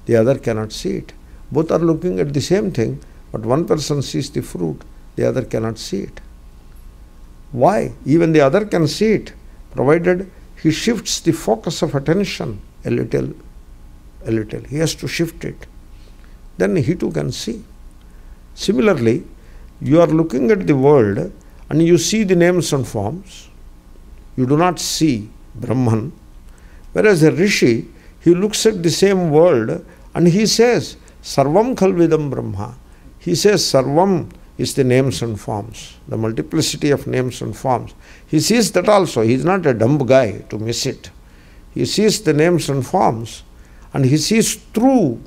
the other cannot see it. Both are looking at the same thing, but one person sees the fruit, the other cannot see it. Why? Even the other can see it, provided he shifts the focus of attention a little. He has to shift it. Then he too can see. Similarly, you are looking at the world and you see the names and forms. You do not see Brahman. Whereas a rishi, he looks at the same world and he says, Sarvam Khalvidam Brahma. He says Sarvam is the names and forms, the multiplicity of names and forms. He sees that also. He is not a dumb guy to miss it. He sees the names and forms, and he sees through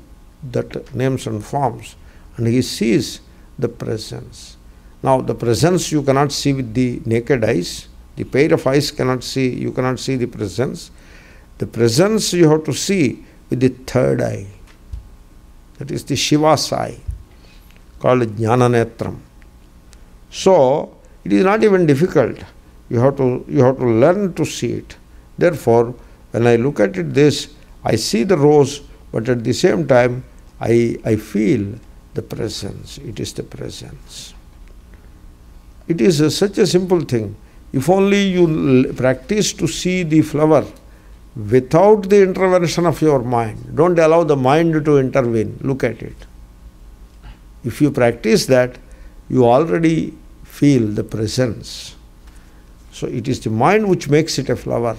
that names and forms, and he sees the presence. Now, the presence you cannot see with the naked eyes. The pair of eyes cannot see, you cannot see the presence. The presence you have to see with the third eye. That is the Shiva's eye, called Jnananetram. So, it is not even difficult. You have to learn to see it. Therefore, when I look at it this, I see the rose, but at the same time, I feel the presence. It is the presence. It is such a simple thing. If only you practice to see the flower without the intervention of your mind. Don't allow the mind to intervene. Look at it. If you practice that, you already feel the presence. So it is the mind which makes it a flower.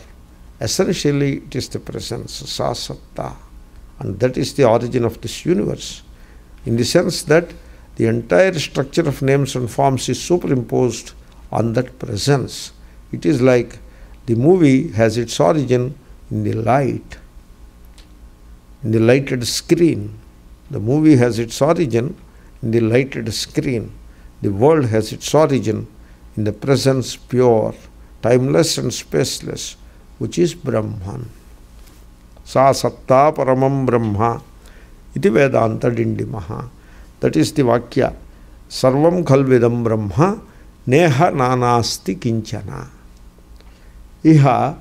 Essentially, it is the presence, sa satta. And that is the origin of this universe. In the sense that the entire structure of names and forms is superimposed on that presence. It is like the movie has its origin in the light, in the lighted screen. The movie has its origin in the lighted screen. The world has its origin in the presence pure, timeless and spaceless, which is Brahman. Sa satta paramam brahma iti Vedanta dindimaha. That is the Vakya. Sarvam khalvidam brahma neha nanasti kinchana. Iha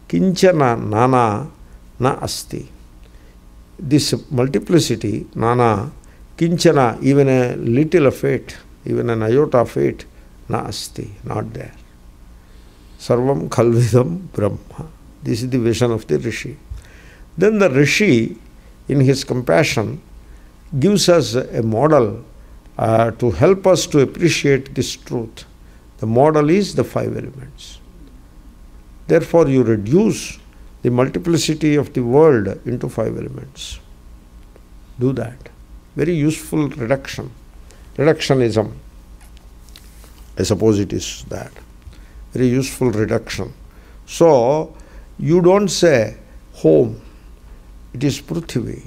kinchana nana na asti. This multiplicity, nana, kinchana, even a little of it, even an iota of it, na asti, not there. Sarvam khalvidam brahma. This is the vision of the Rishi. Then the Rishi, in his compassion, gives us a model to help us to appreciate this truth. The model is the five elements. Therefore, you reduce the multiplicity of the world into five elements. Do that. Very useful reduction. Reductionism, I suppose it is that. Very useful reduction. So, you don't say home, it is Prithvi.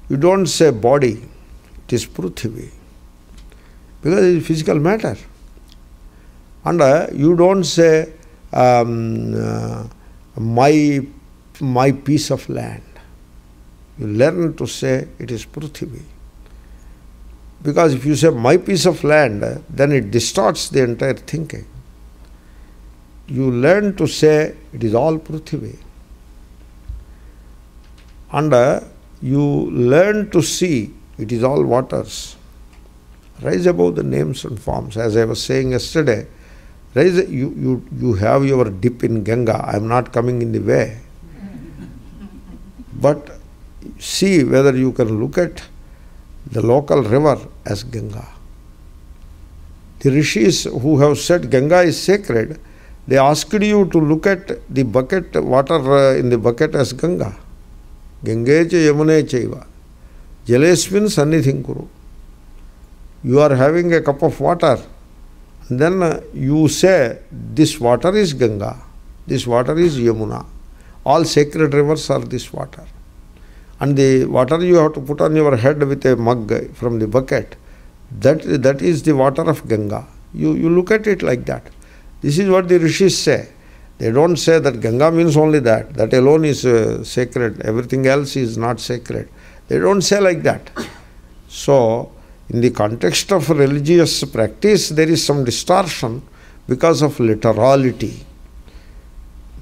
You don't say body, it is Prithvi. Because it is physical matter. And you don't say my piece of land. You learn to say it is Prithvi. Because if you say my piece of land, then it distorts the entire thinking. You learn to say it is all Prithvi. And you learn to see it is all waters. Rise above the names and forms. As I was saying yesterday, you have your dip in Ganga. I am not coming in the way. But see whether you can look at the local river as Ganga. The rishis who have said Ganga is sacred, they asked you to look at the bucket, water in the bucket as Ganga. Gange cha yamune chaiva. Jalesmin sannidhim kuru. You are having a cup of water, and then you say, this water is Ganga, this water is Yamuna. All sacred rivers are this water. And the water you have to put on your head with a mug from the bucket, that is the water of Ganga. You look at it like that. This is what the rishis say. They don't say that Ganga means only that. That alone is sacred. Everything else is not sacred. They don't say like that. So, in the context of religious practice, there is some distortion because of literality.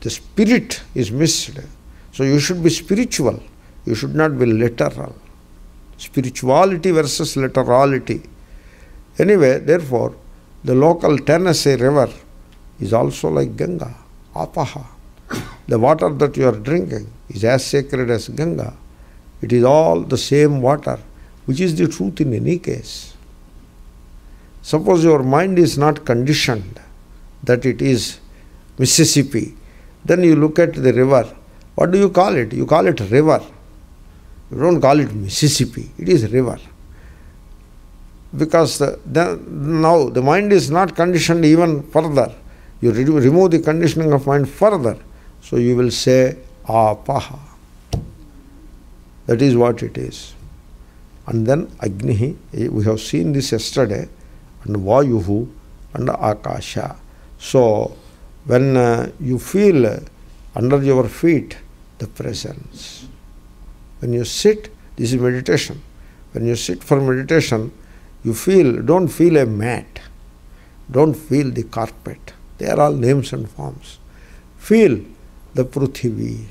The spirit is missed. So, you should be spiritual. You should not be literal. Spirituality versus literality. Anyway, therefore, the local Tennessee river is also like Ganga, Apaha. The water that you are drinking is as sacred as Ganga. It is all the same water, which is the truth in any case. Suppose your mind is not conditioned that it is Mississippi, then you look at the river. What do you call it? You call it river. You don't call it Mississippi. It is river. Because now the mind is not conditioned even further. You remove the conditioning of mind further. So you will say Apaha. That is what it is. And then Agnihi, we have seen this yesterday, and Vayuhu and Akasha. So when you feel under your feet the presence, when you sit, this is meditation. When you sit for meditation, you don't feel a mat, don't feel the carpet. They are all names and forms. Feel the Prithvi.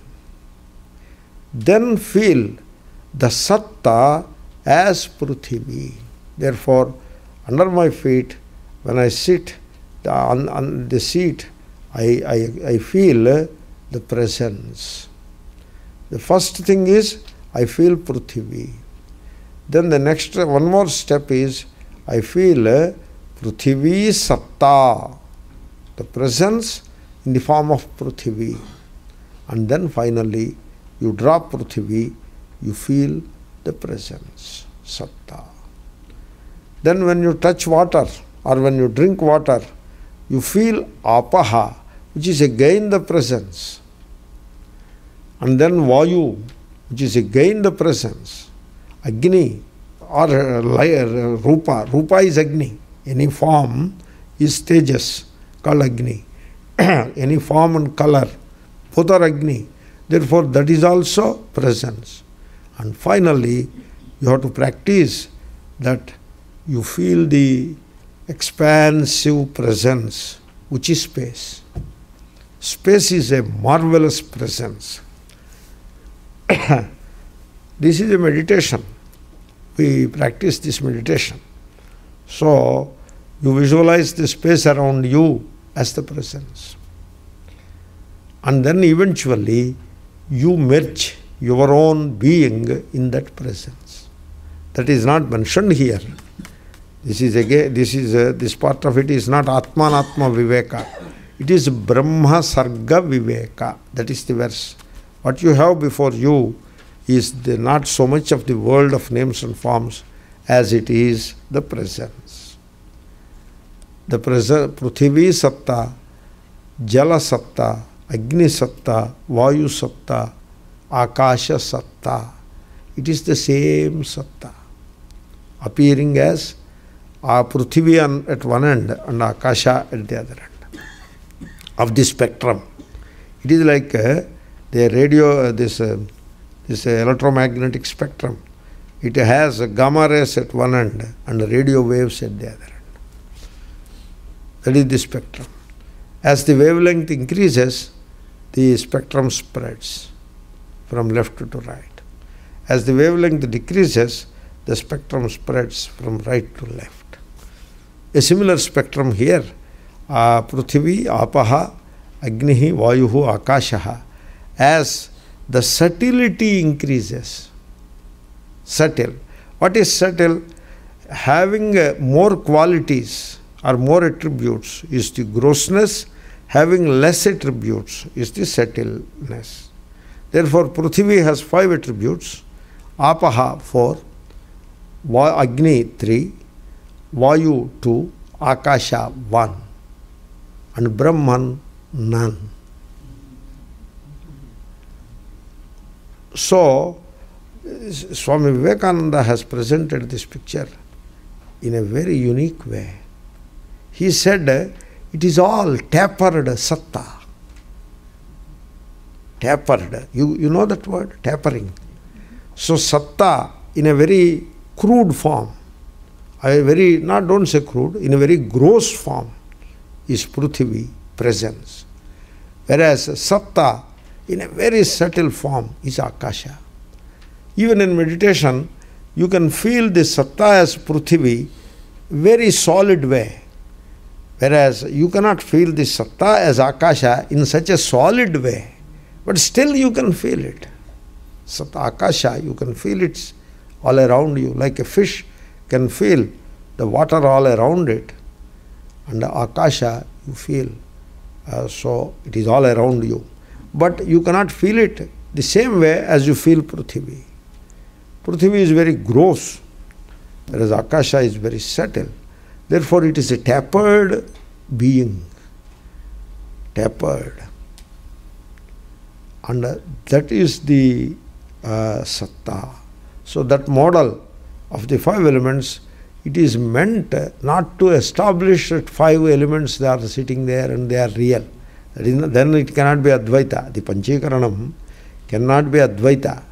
Then feel the Satta as Prithvi. Therefore, under my feet, when I sit on the seat, I feel the presence. The first thing is, I feel Prithvi. Then the next, one more step is, I feel Prithvi Satta, the presence in the form of Prithvi. And then finally, you drop Prithvi, you feel the presence, Satta. Then when you touch water or when you drink water, you feel Apaha, which is again the presence. And then Vayu, which is again the presence. Agni or Rupa. Rupa is Agni. Any form is Tejas, called Agni. Any form and color, both are Agni. Therefore, that is also presence. And finally, you have to practice that you feel the expansive presence, which is space. Space is a marvelous presence. This is a meditation. We practice this meditation. So, you visualize the space around you as the presence. And then eventually, you merge your own being in that presence. That is not mentioned here. This is again, this part of it is not Atmanatma Viveka. It is Brahma Sarga Viveka. That is the verse. What you have before you is not so much of the world of names and forms as it is the presence. The Prithvi Satta, Jala Satta, Agni Satta, Vayu Satta, Akasha Satta. It is the same Satta, appearing as Prithvi at one end and Akasha at the other end of the spectrum. It is like the radio, this electromagnetic spectrum. It has gamma rays at one end and radio waves at the other end. That is the spectrum. As the wavelength increases, the spectrum spreads from left to right. As the wavelength decreases, the spectrum spreads from right to left. A similar spectrum here, Prithvi, Apaha, Agnihi, Vayuhu, Akashaha. As the subtlety increases, subtle. What is subtle? Having more qualities or more attributes is the grossness, having less attributes is the subtleness. Therefore, Prithvi has 5 attributes, Apaha 4, Agni 3, Vayu 2, Akasha 1, and Brahman none. So, Swami Vivekananda has presented this picture in a very unique way. He said, it is all tapered satta. Tapered. You know that word? Tapering. So, satta in a very crude form, don't say crude, in a very gross form is Prithvi, presence. Whereas satta in a very subtle form is Akasha. Even in meditation, you can feel the satta as Prithvi very solid way. Whereas you cannot feel the satta as akasha in such a solid way, but still you can feel it. Satta akasha, you can feel it all around you, like a fish can feel the water all around it, and the akasha you feel, so it is all around you. But you cannot feel it the same way as you feel Prithvi. Prithvi is very gross, whereas akasha is very subtle. Therefore it is a tapered being, tapered. And that is the satta. So that model of the five elements, it is meant not to establish that five elements, they are sitting there and they are real. Then it cannot be Advaita. The Panchikaranam cannot be Advaita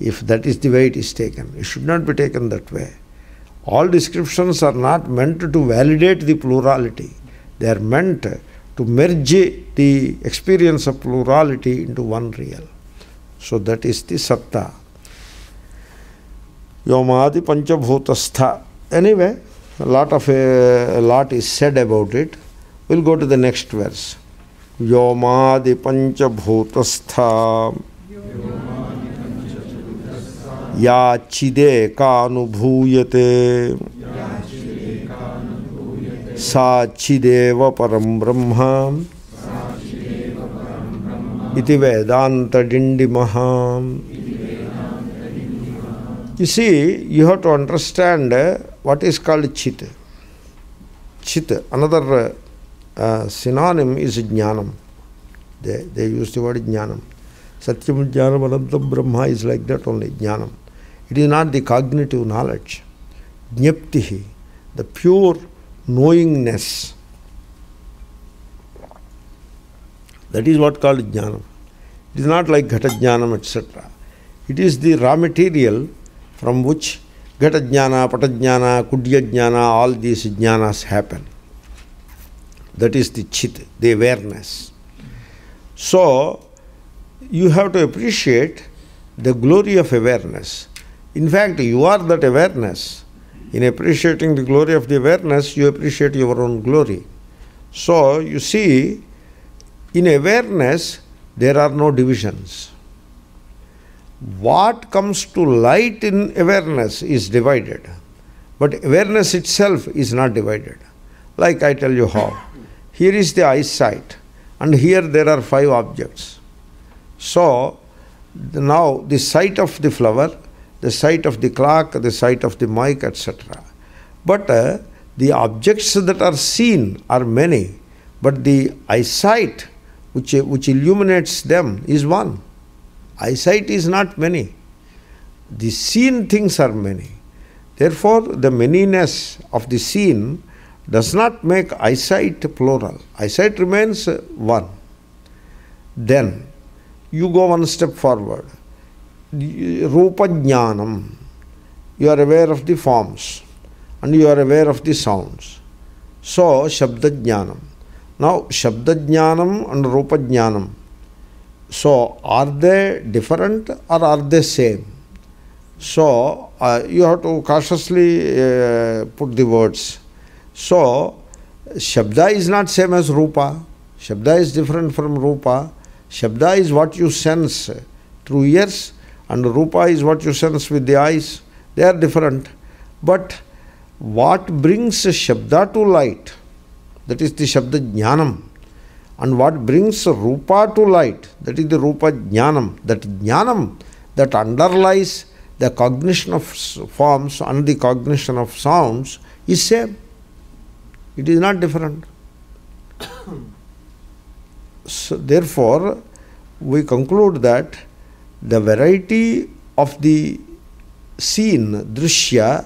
if that is the way it is taken. It should not be taken that way. All descriptions are not meant to validate the plurality. They are meant to merge the experience of plurality into one real. So that is the satta. Yomadi panchabhutastha. Anyway, a lot is said about it. We'll go to the next verse. Yomadi panchabhutastha ya chide kanubhuyate sa chideva param brahma iti vedanta dindimaha. You see, you have to understand what is called chit. Chit, another synonym is jnanam. They use the word jnanam. Satyam jnanam anantam brahma is like that only, jnanam. It is not the cognitive knowledge. Jnaptihi, the pure knowingness. That is what called jnanam. It is not like ghata jnanam, etc. It is the raw material from which ghata jnana, pata jnana, kudya jnana, all these jnanas happen. That is the chit, the awareness. So, you have to appreciate the glory of awareness. In fact, you are that awareness. In appreciating the glory of the awareness, you appreciate your own glory. So, you see, in awareness, there are no divisions. What comes to light in awareness is divided, but awareness itself is not divided. Like I tell you how. Here is the eyesight, and here there are five objects. So, now the sight of the flower, the sight of the clock, the sight of the mic, etc. But the objects that are seen are many, but the eyesight which illuminates them is one. Eyesight is not many. The seen things are many. Therefore, the manyness of the seen does not make eyesight plural. Eyesight remains one. Then, you go one step forward. Rupa jnanam. You are aware of the forms and you are aware of the sounds. So, shabda jnanam. Now, shabda jnanam and rupa jnanam. So, are they different or are they same? So, you have to cautiously put the words. So, shabda is not same as rupa. Shabda is different from rupa. Shabda is what you sense through ears, and rupa is what you sense with the eyes. They are different. But what brings shabda to light, that is the shabda jnanam. And what brings rupa to light, that is the rupa jnanam. That jnanam that underlies the cognition of forms and the cognition of sounds is same. It is not different. So therefore, we conclude that the variety of the scene, drishya,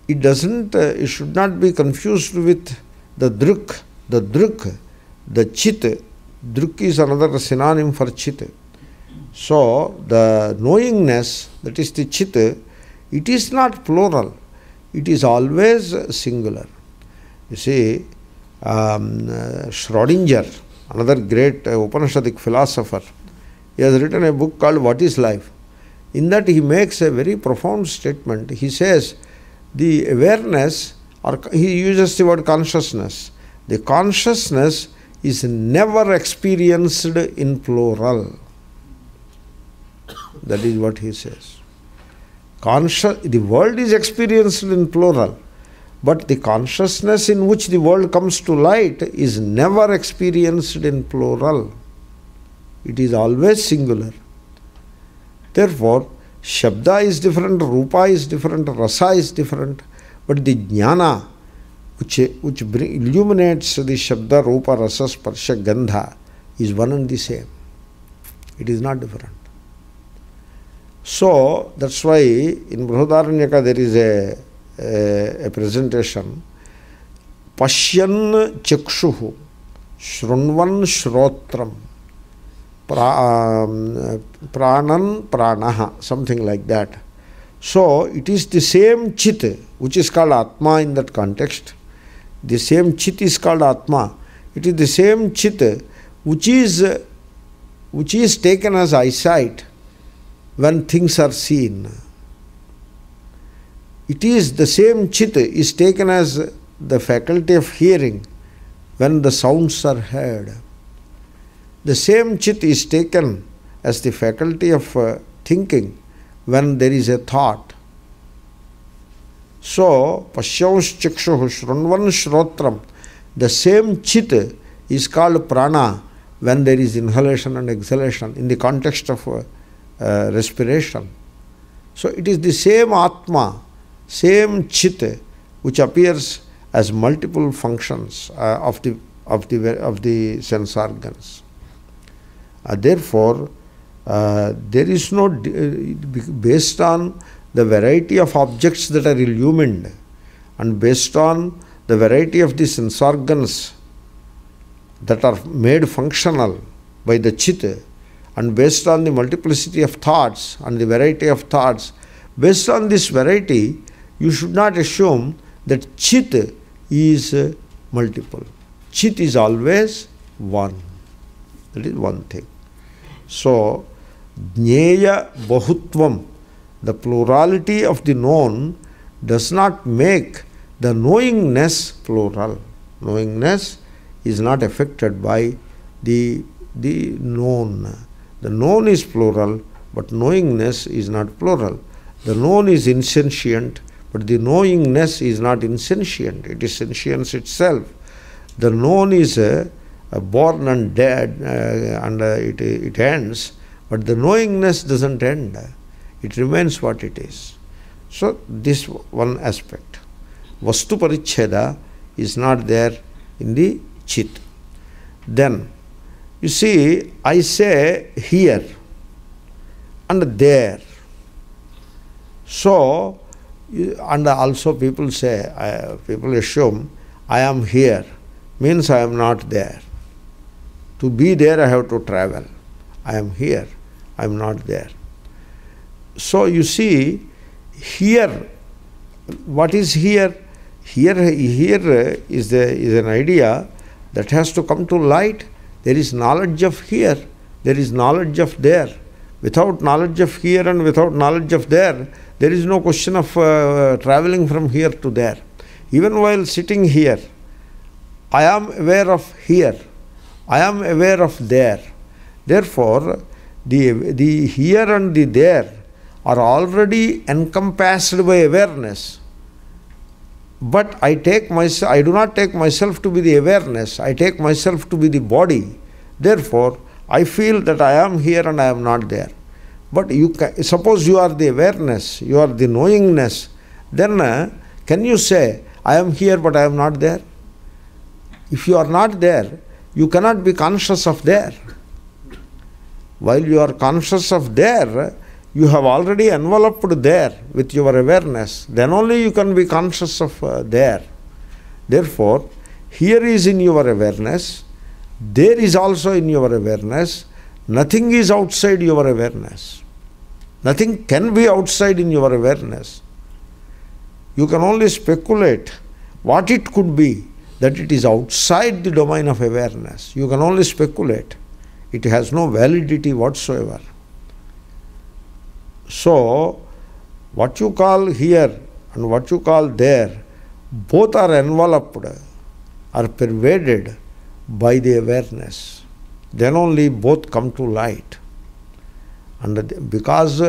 it should not be confused with the druk. The druk, the chit, druk is another synonym for chit. So the knowingness, that is the chit, it is not plural. It is always singular. You see, Schrodinger, another great Upanishadic philosopher, he has written a book called What is Life? In that he makes a very profound statement. He says, the awareness or he uses the word consciousness. The consciousness is never experienced in plural. That is what he says. The world is experienced in plural, but the consciousness in which the world comes to light is never experienced in plural. It is always singular. Therefore, Shabda is different, Rupa is different, Rasa is different, but the Jnana which illuminates the Shabda, Rupa, Rasa, Sparsha, Gandha is one and the same. It is not different. So, that's why in Brihadaranyaka there is a presentation. Pashyan chakshuhu, shrunvan shrotram, pranan pranaha, something like that. So, it is the same chit, which is called Atma in that context. The same chit is called Atma. It is the same chit which is taken as eyesight when things are seen. It is the same chit is taken as the faculty of hearing when the sounds are heard. The same chit is taken as the faculty of thinking when there is a thought. So, Pashyams chakshuh shrunvan shrotram, the same chit is called prana when there is inhalation and exhalation in the context of respiration. So, it is the same Atma, same chit which appears as multiple functions of the sense organs. Therefore, there is no, based on the variety of objects that are illumined and based on the variety of the sense organs that are made functional by the chit, and based on the multiplicity of thoughts and the variety of thoughts, based on this variety, you should not assume that chit is multiple. Chit is always one. That is one thing. So, jnaya bahutvam, the plurality of the known, does not make the knowingness plural. Knowingness is not affected by the known. The known is plural, but knowingness is not plural. The known is insentient, but the knowingness is not insentient. It is sentience itself. The known is born and dead, and it ends, but the knowingness doesn't end. It remains what it is. So, this one aspect. Vastu parichheda is not there in the chit. Then, you see, I say here and there. So, and also people say, people assume, I am here, means I am not there. To be there, I have to travel. I am here, I am not there. So, you see, here, what is here? Here is an idea that has to come to light. There is knowledge of here, there is knowledge of there. Without knowledge of here and without knowledge of there is no question of traveling from here to there. Even while sitting here, I am aware of here, I am aware of there. Therefore, the here and the there are already encompassed by awareness. But I do not take myself to be the awareness, I take myself to be the body. Therefore, I feel that I am here and I am not there. But suppose you are the awareness, you are the knowingness, then can you say, I am here but I am not there? If you are not there, you cannot be conscious of there. While you are conscious of there, you have already enveloped there with your awareness. Then only you can be conscious of there. Therefore, here is in your awareness, there is also in your awareness. Nothing is outside your awareness. Nothing can be outside in your awareness. You can only speculate what it could be, that it is outside the domain of awareness. You can only speculate. It has no validity whatsoever. So, what you call here and what you call there both are enveloped, are pervaded by the awareness. Then only both come to light. And because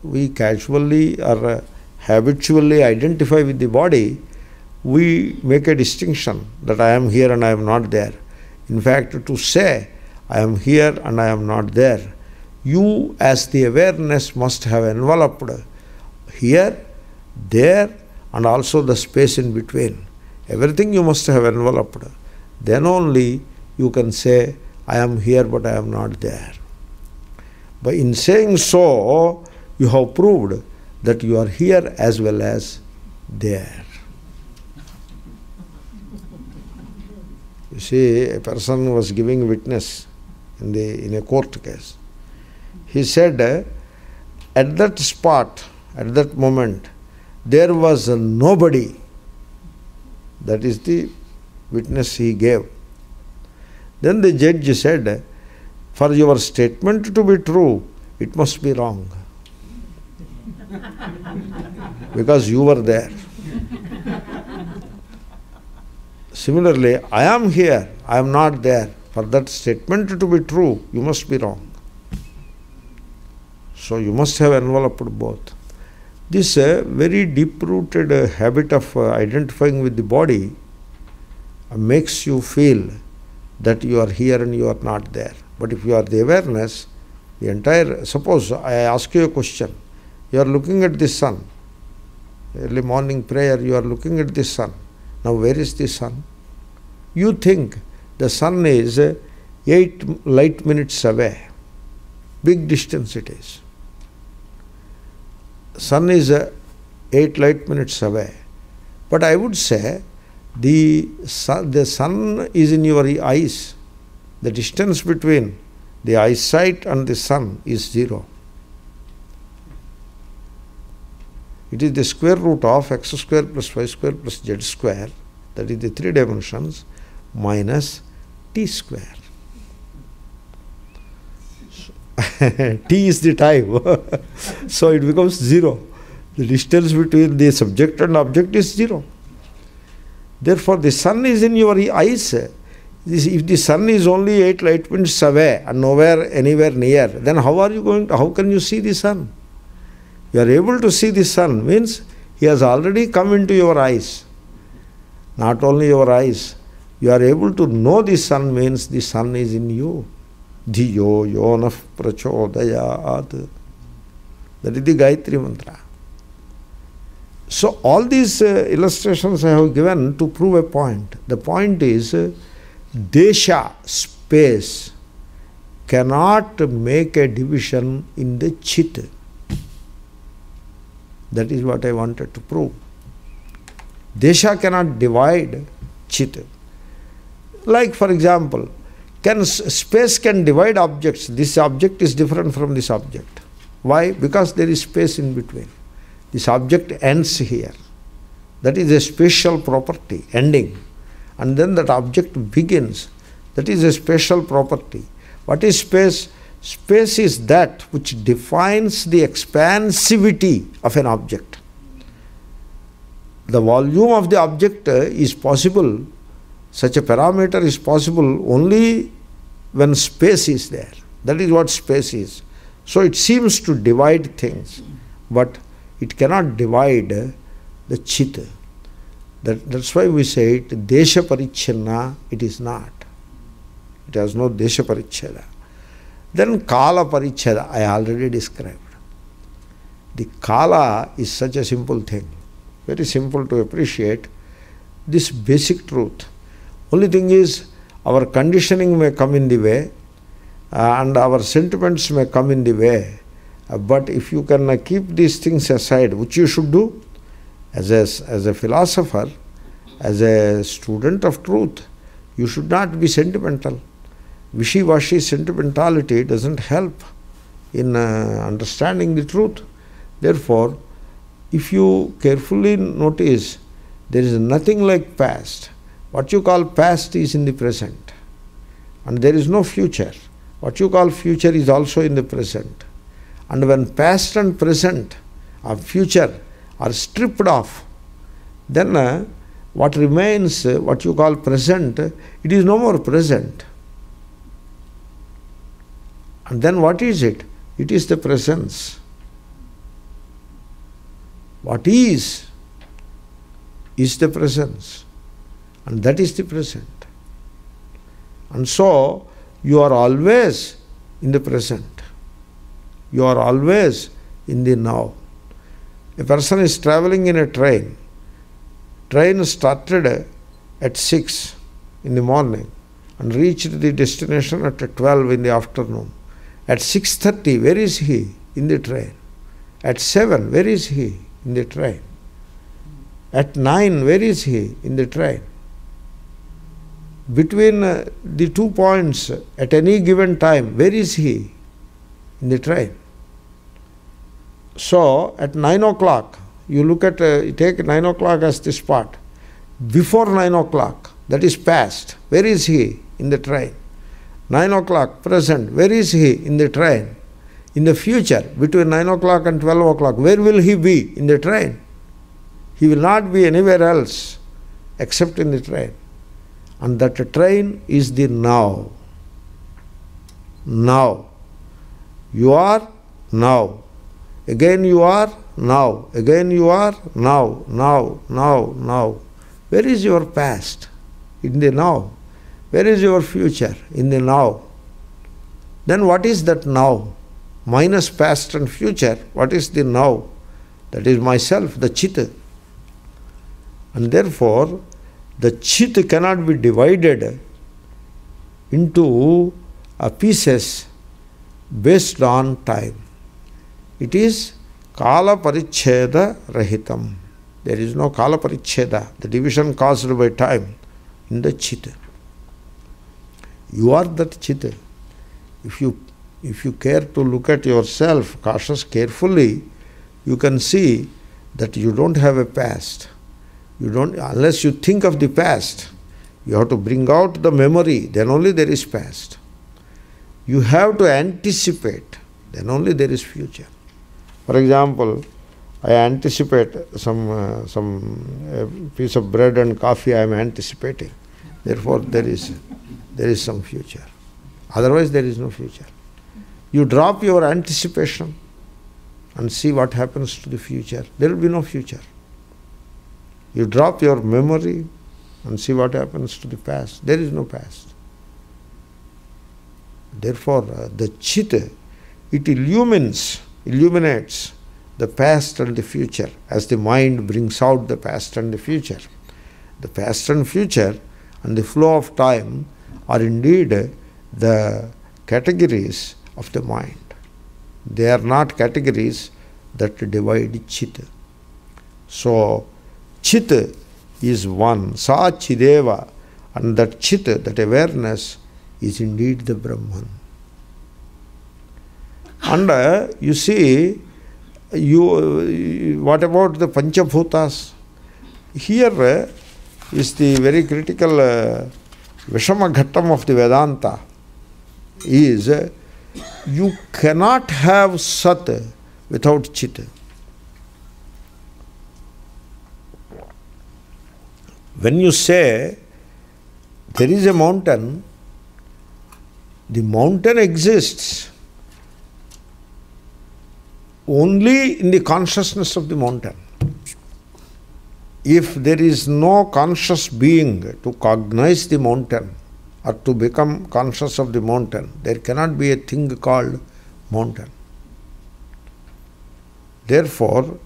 we casually or habitually identify with the body, we make a distinction that I am here and I am not there. In fact, to say I am here and I am not there, you as the awareness must have enveloped here, there, and also the space in between. Everything you must have enveloped. Then only you can say, I am here but I am not there. But in saying so, you have proved that you are here as well as there. You see, a person was giving witness in a court case. He said, at that spot, at that moment, there was nobody. That is the witness he gave. Then the judge said, for your statement to be true, it must be wrong. Because you were there. Similarly, I am here, I am not there. For that statement to be true, you must be wrong. So you must have enveloped both. This very deep-rooted habit of identifying with the body makes you feel that you are here and you are not there. But if you are the awareness, the entire, suppose I ask you a question, you are looking at the sun, early morning prayer, you are looking at the sun. Now where is the sun? You think the sun is 8 light minutes away. Big distance it is. Sun is 8 light minutes away. But I would say the sun is in your eyes. The distance between the eyesight and the sun is 0. It is the square root of x square plus y square plus z square, that is the 3 dimensions, minus t square. T is the time. So it becomes 0. The distance between the subject and object is 0. Therefore, the sun is in your eyes. If the sun is only 8 light minutes away and nowhere, anywhere near, then how can you see the sun? You are able to see the sun means he has already come into your eyes. Not only your eyes, you are able to know the sun means the sun is in you. Dhiyo yonah prachodayat. That is the Gayatri mantra. So all these illustrations I have given to prove a point. The point is, desha, space, cannot make a division in the chit. That is what I wanted to prove. Desha cannot divide chit. Like for example, space can divide objects. This object is different from this object. Why? Because there is space in between. This object ends here. That is a spatial property, ending. And then that object begins. That is a spatial property. What is space? Space is that which defines the expansivity of an object. The volume of the object is possible, such a parameter is possible only when space is there. That is what space is. So it seems to divide things, but it cannot divide the chit. That's why we say it, desha paricchina, it is not. It has no desha parichcheda. Then kala parichcheda, I already described. The kala is such a simple thing, very simple to appreciate, this basic truth. Only thing is, our conditioning may come in the way, and our sentiments may come in the way. But if you can keep these things aside, which you should do, as a philosopher, as a student of truth, you should not be sentimental. Wishy-washy sentimentality doesn't help in understanding the truth. Therefore, if you carefully notice, there is nothing like past. What you call past is in the present, and there is no future. What you call future is also in the present. And when past and present or future are stripped off, then what remains, what you call present, it is no more present. And then what is it? It is the presence. What is the presence. And that is the present. And so, you are always in the present. You are always in the now. A person is traveling in a train. Train started at 6 in the morning and reached the destination at 12 in the afternoon. At 6:30, where is he? In the train. At 7, where is he? In the train. At 9, where is he? In the train. Between the 2 points, at any given time, where is he? In the train. So, at 9 o'clock, you look at, you take 9 o'clock as the spot. Before 9 o'clock, that is past, where is he? In the train. 9 o'clock, present, where is he? In the train. In the future, between 9 o'clock and 12 o'clock, where will he be? In the train. He will not be anywhere else except in the train. And that train is the now. Now. You are now. Again you are now. Again you are now. Now, now, now. Where is your past? In the now. Where is your future? In the now. Then what is that now? Minus past and future, what is the now? That is myself, the Chit. And therefore, the Chit cannot be divided into pieces based on time. It is Kala Paricheda Rahitam. There is no Kala Paricheda, the division caused by time, in the Chit. You are that Chit. If you care to look at yourself carefully, you can see that you don't have a past. You don't, unless you think of the past, you have to bring out the memory, then only there is past. You have to anticipate, then only there is future. For example, I anticipate some piece of bread and coffee I am anticipating. Therefore, there is some future. Otherwise, there is no future. You drop your anticipation and see what happens to the future. There will be no future. You drop your memory and see what happens to the past. There is no past. Therefore, the Chit, it illuminates the past and the future as the mind brings out the past and the future. The past and future and the flow of time are indeed the categories of the mind. They are not categories that divide Chit. So, Chit is one, Sa Chideva, and that Chit, that awareness, is indeed the Brahman. And you see, what about the Panchabhutas? Here is the very critical Vishama Ghattam of the Vedanta, is you cannot have Sat without Chit. When you say there is a mountain, the mountain exists only in the consciousness of the mountain. If there is no conscious being to cognize the mountain or to become conscious of the mountain, there cannot be a thing called mountain. Therefore,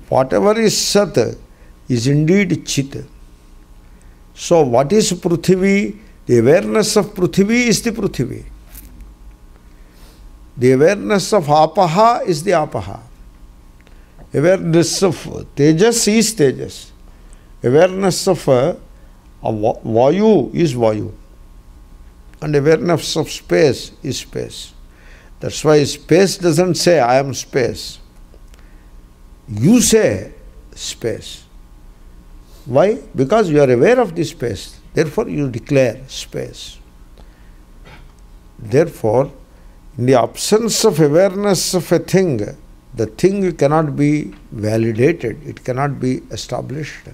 whatever is Sat is indeed Chit. So, what is Prithvi? The awareness of Prithvi is the Prithvi. The awareness of Apaha is the Apaha. Awareness of Tejas is Tejas. Awareness of Vayu is Vayu. And awareness of space is space. That's why space doesn't say, I am space. You say space. Why? Because you are aware of the space. Therefore, you declare space. Therefore, in the absence of awareness of a thing, the thing cannot be validated. It cannot be established.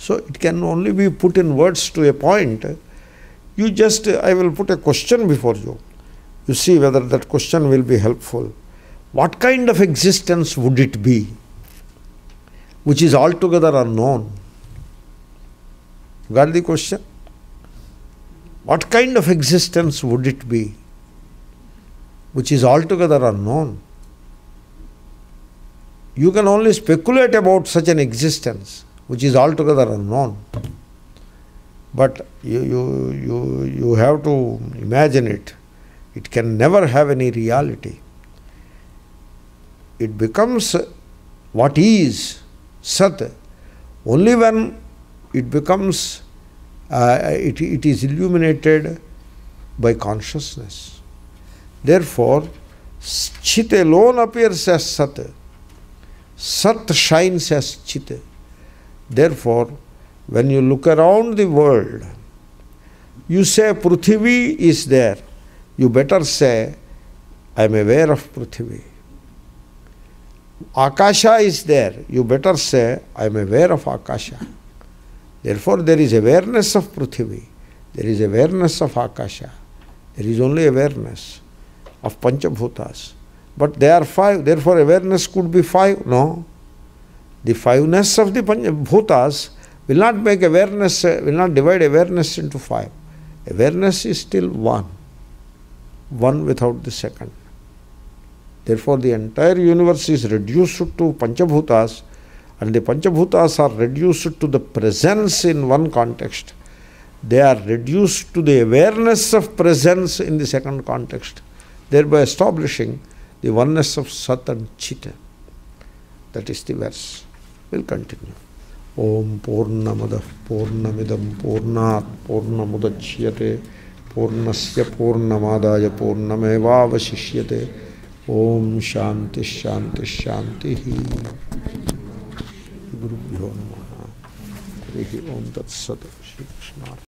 So it can only be put in words to a point. You just, I will put a question before you. You see whether that question will be helpful. What kind of existence would it be which is altogether unknown? Got the question? What kind of existence would it be which is altogether unknown? You can only speculate about such an existence which is altogether unknown. But you have to imagine it. It can never have any reality. It becomes what is Sat only when it becomes, it is illuminated by consciousness. Therefore, Chit alone appears as Sat. Sat shines as Chit. Therefore, when you look around the world, you say Prithvi is there. You better say, I am aware of Prithvi. Akasha is there. You better say, I am aware of Akasha. Therefore, there is awareness of Prithvi. There is awareness of Akasha. There is only awareness of Panchabhutas. But they are five. Therefore, awareness could be five. No. The fiveness of the Panchabhutas will not make awareness, will not divide awareness into five. Awareness is still one. One without the second. Therefore, the entire universe is reduced to Panchabhutas, and the Panchabhutas are reduced to the presence in one context. They are reduced to the awareness of presence in the second context, thereby establishing the oneness of Sat and Chit. That is the verse. We'll continue. Om Purnamada Purnamidam Purnat Purnamudachyate Purnasya Purnamadaya Purnamevavashishyate. Om Shanti Shanti Shanti. Gurubhyo Namaha. Om Tat Sat. Shri Krishna.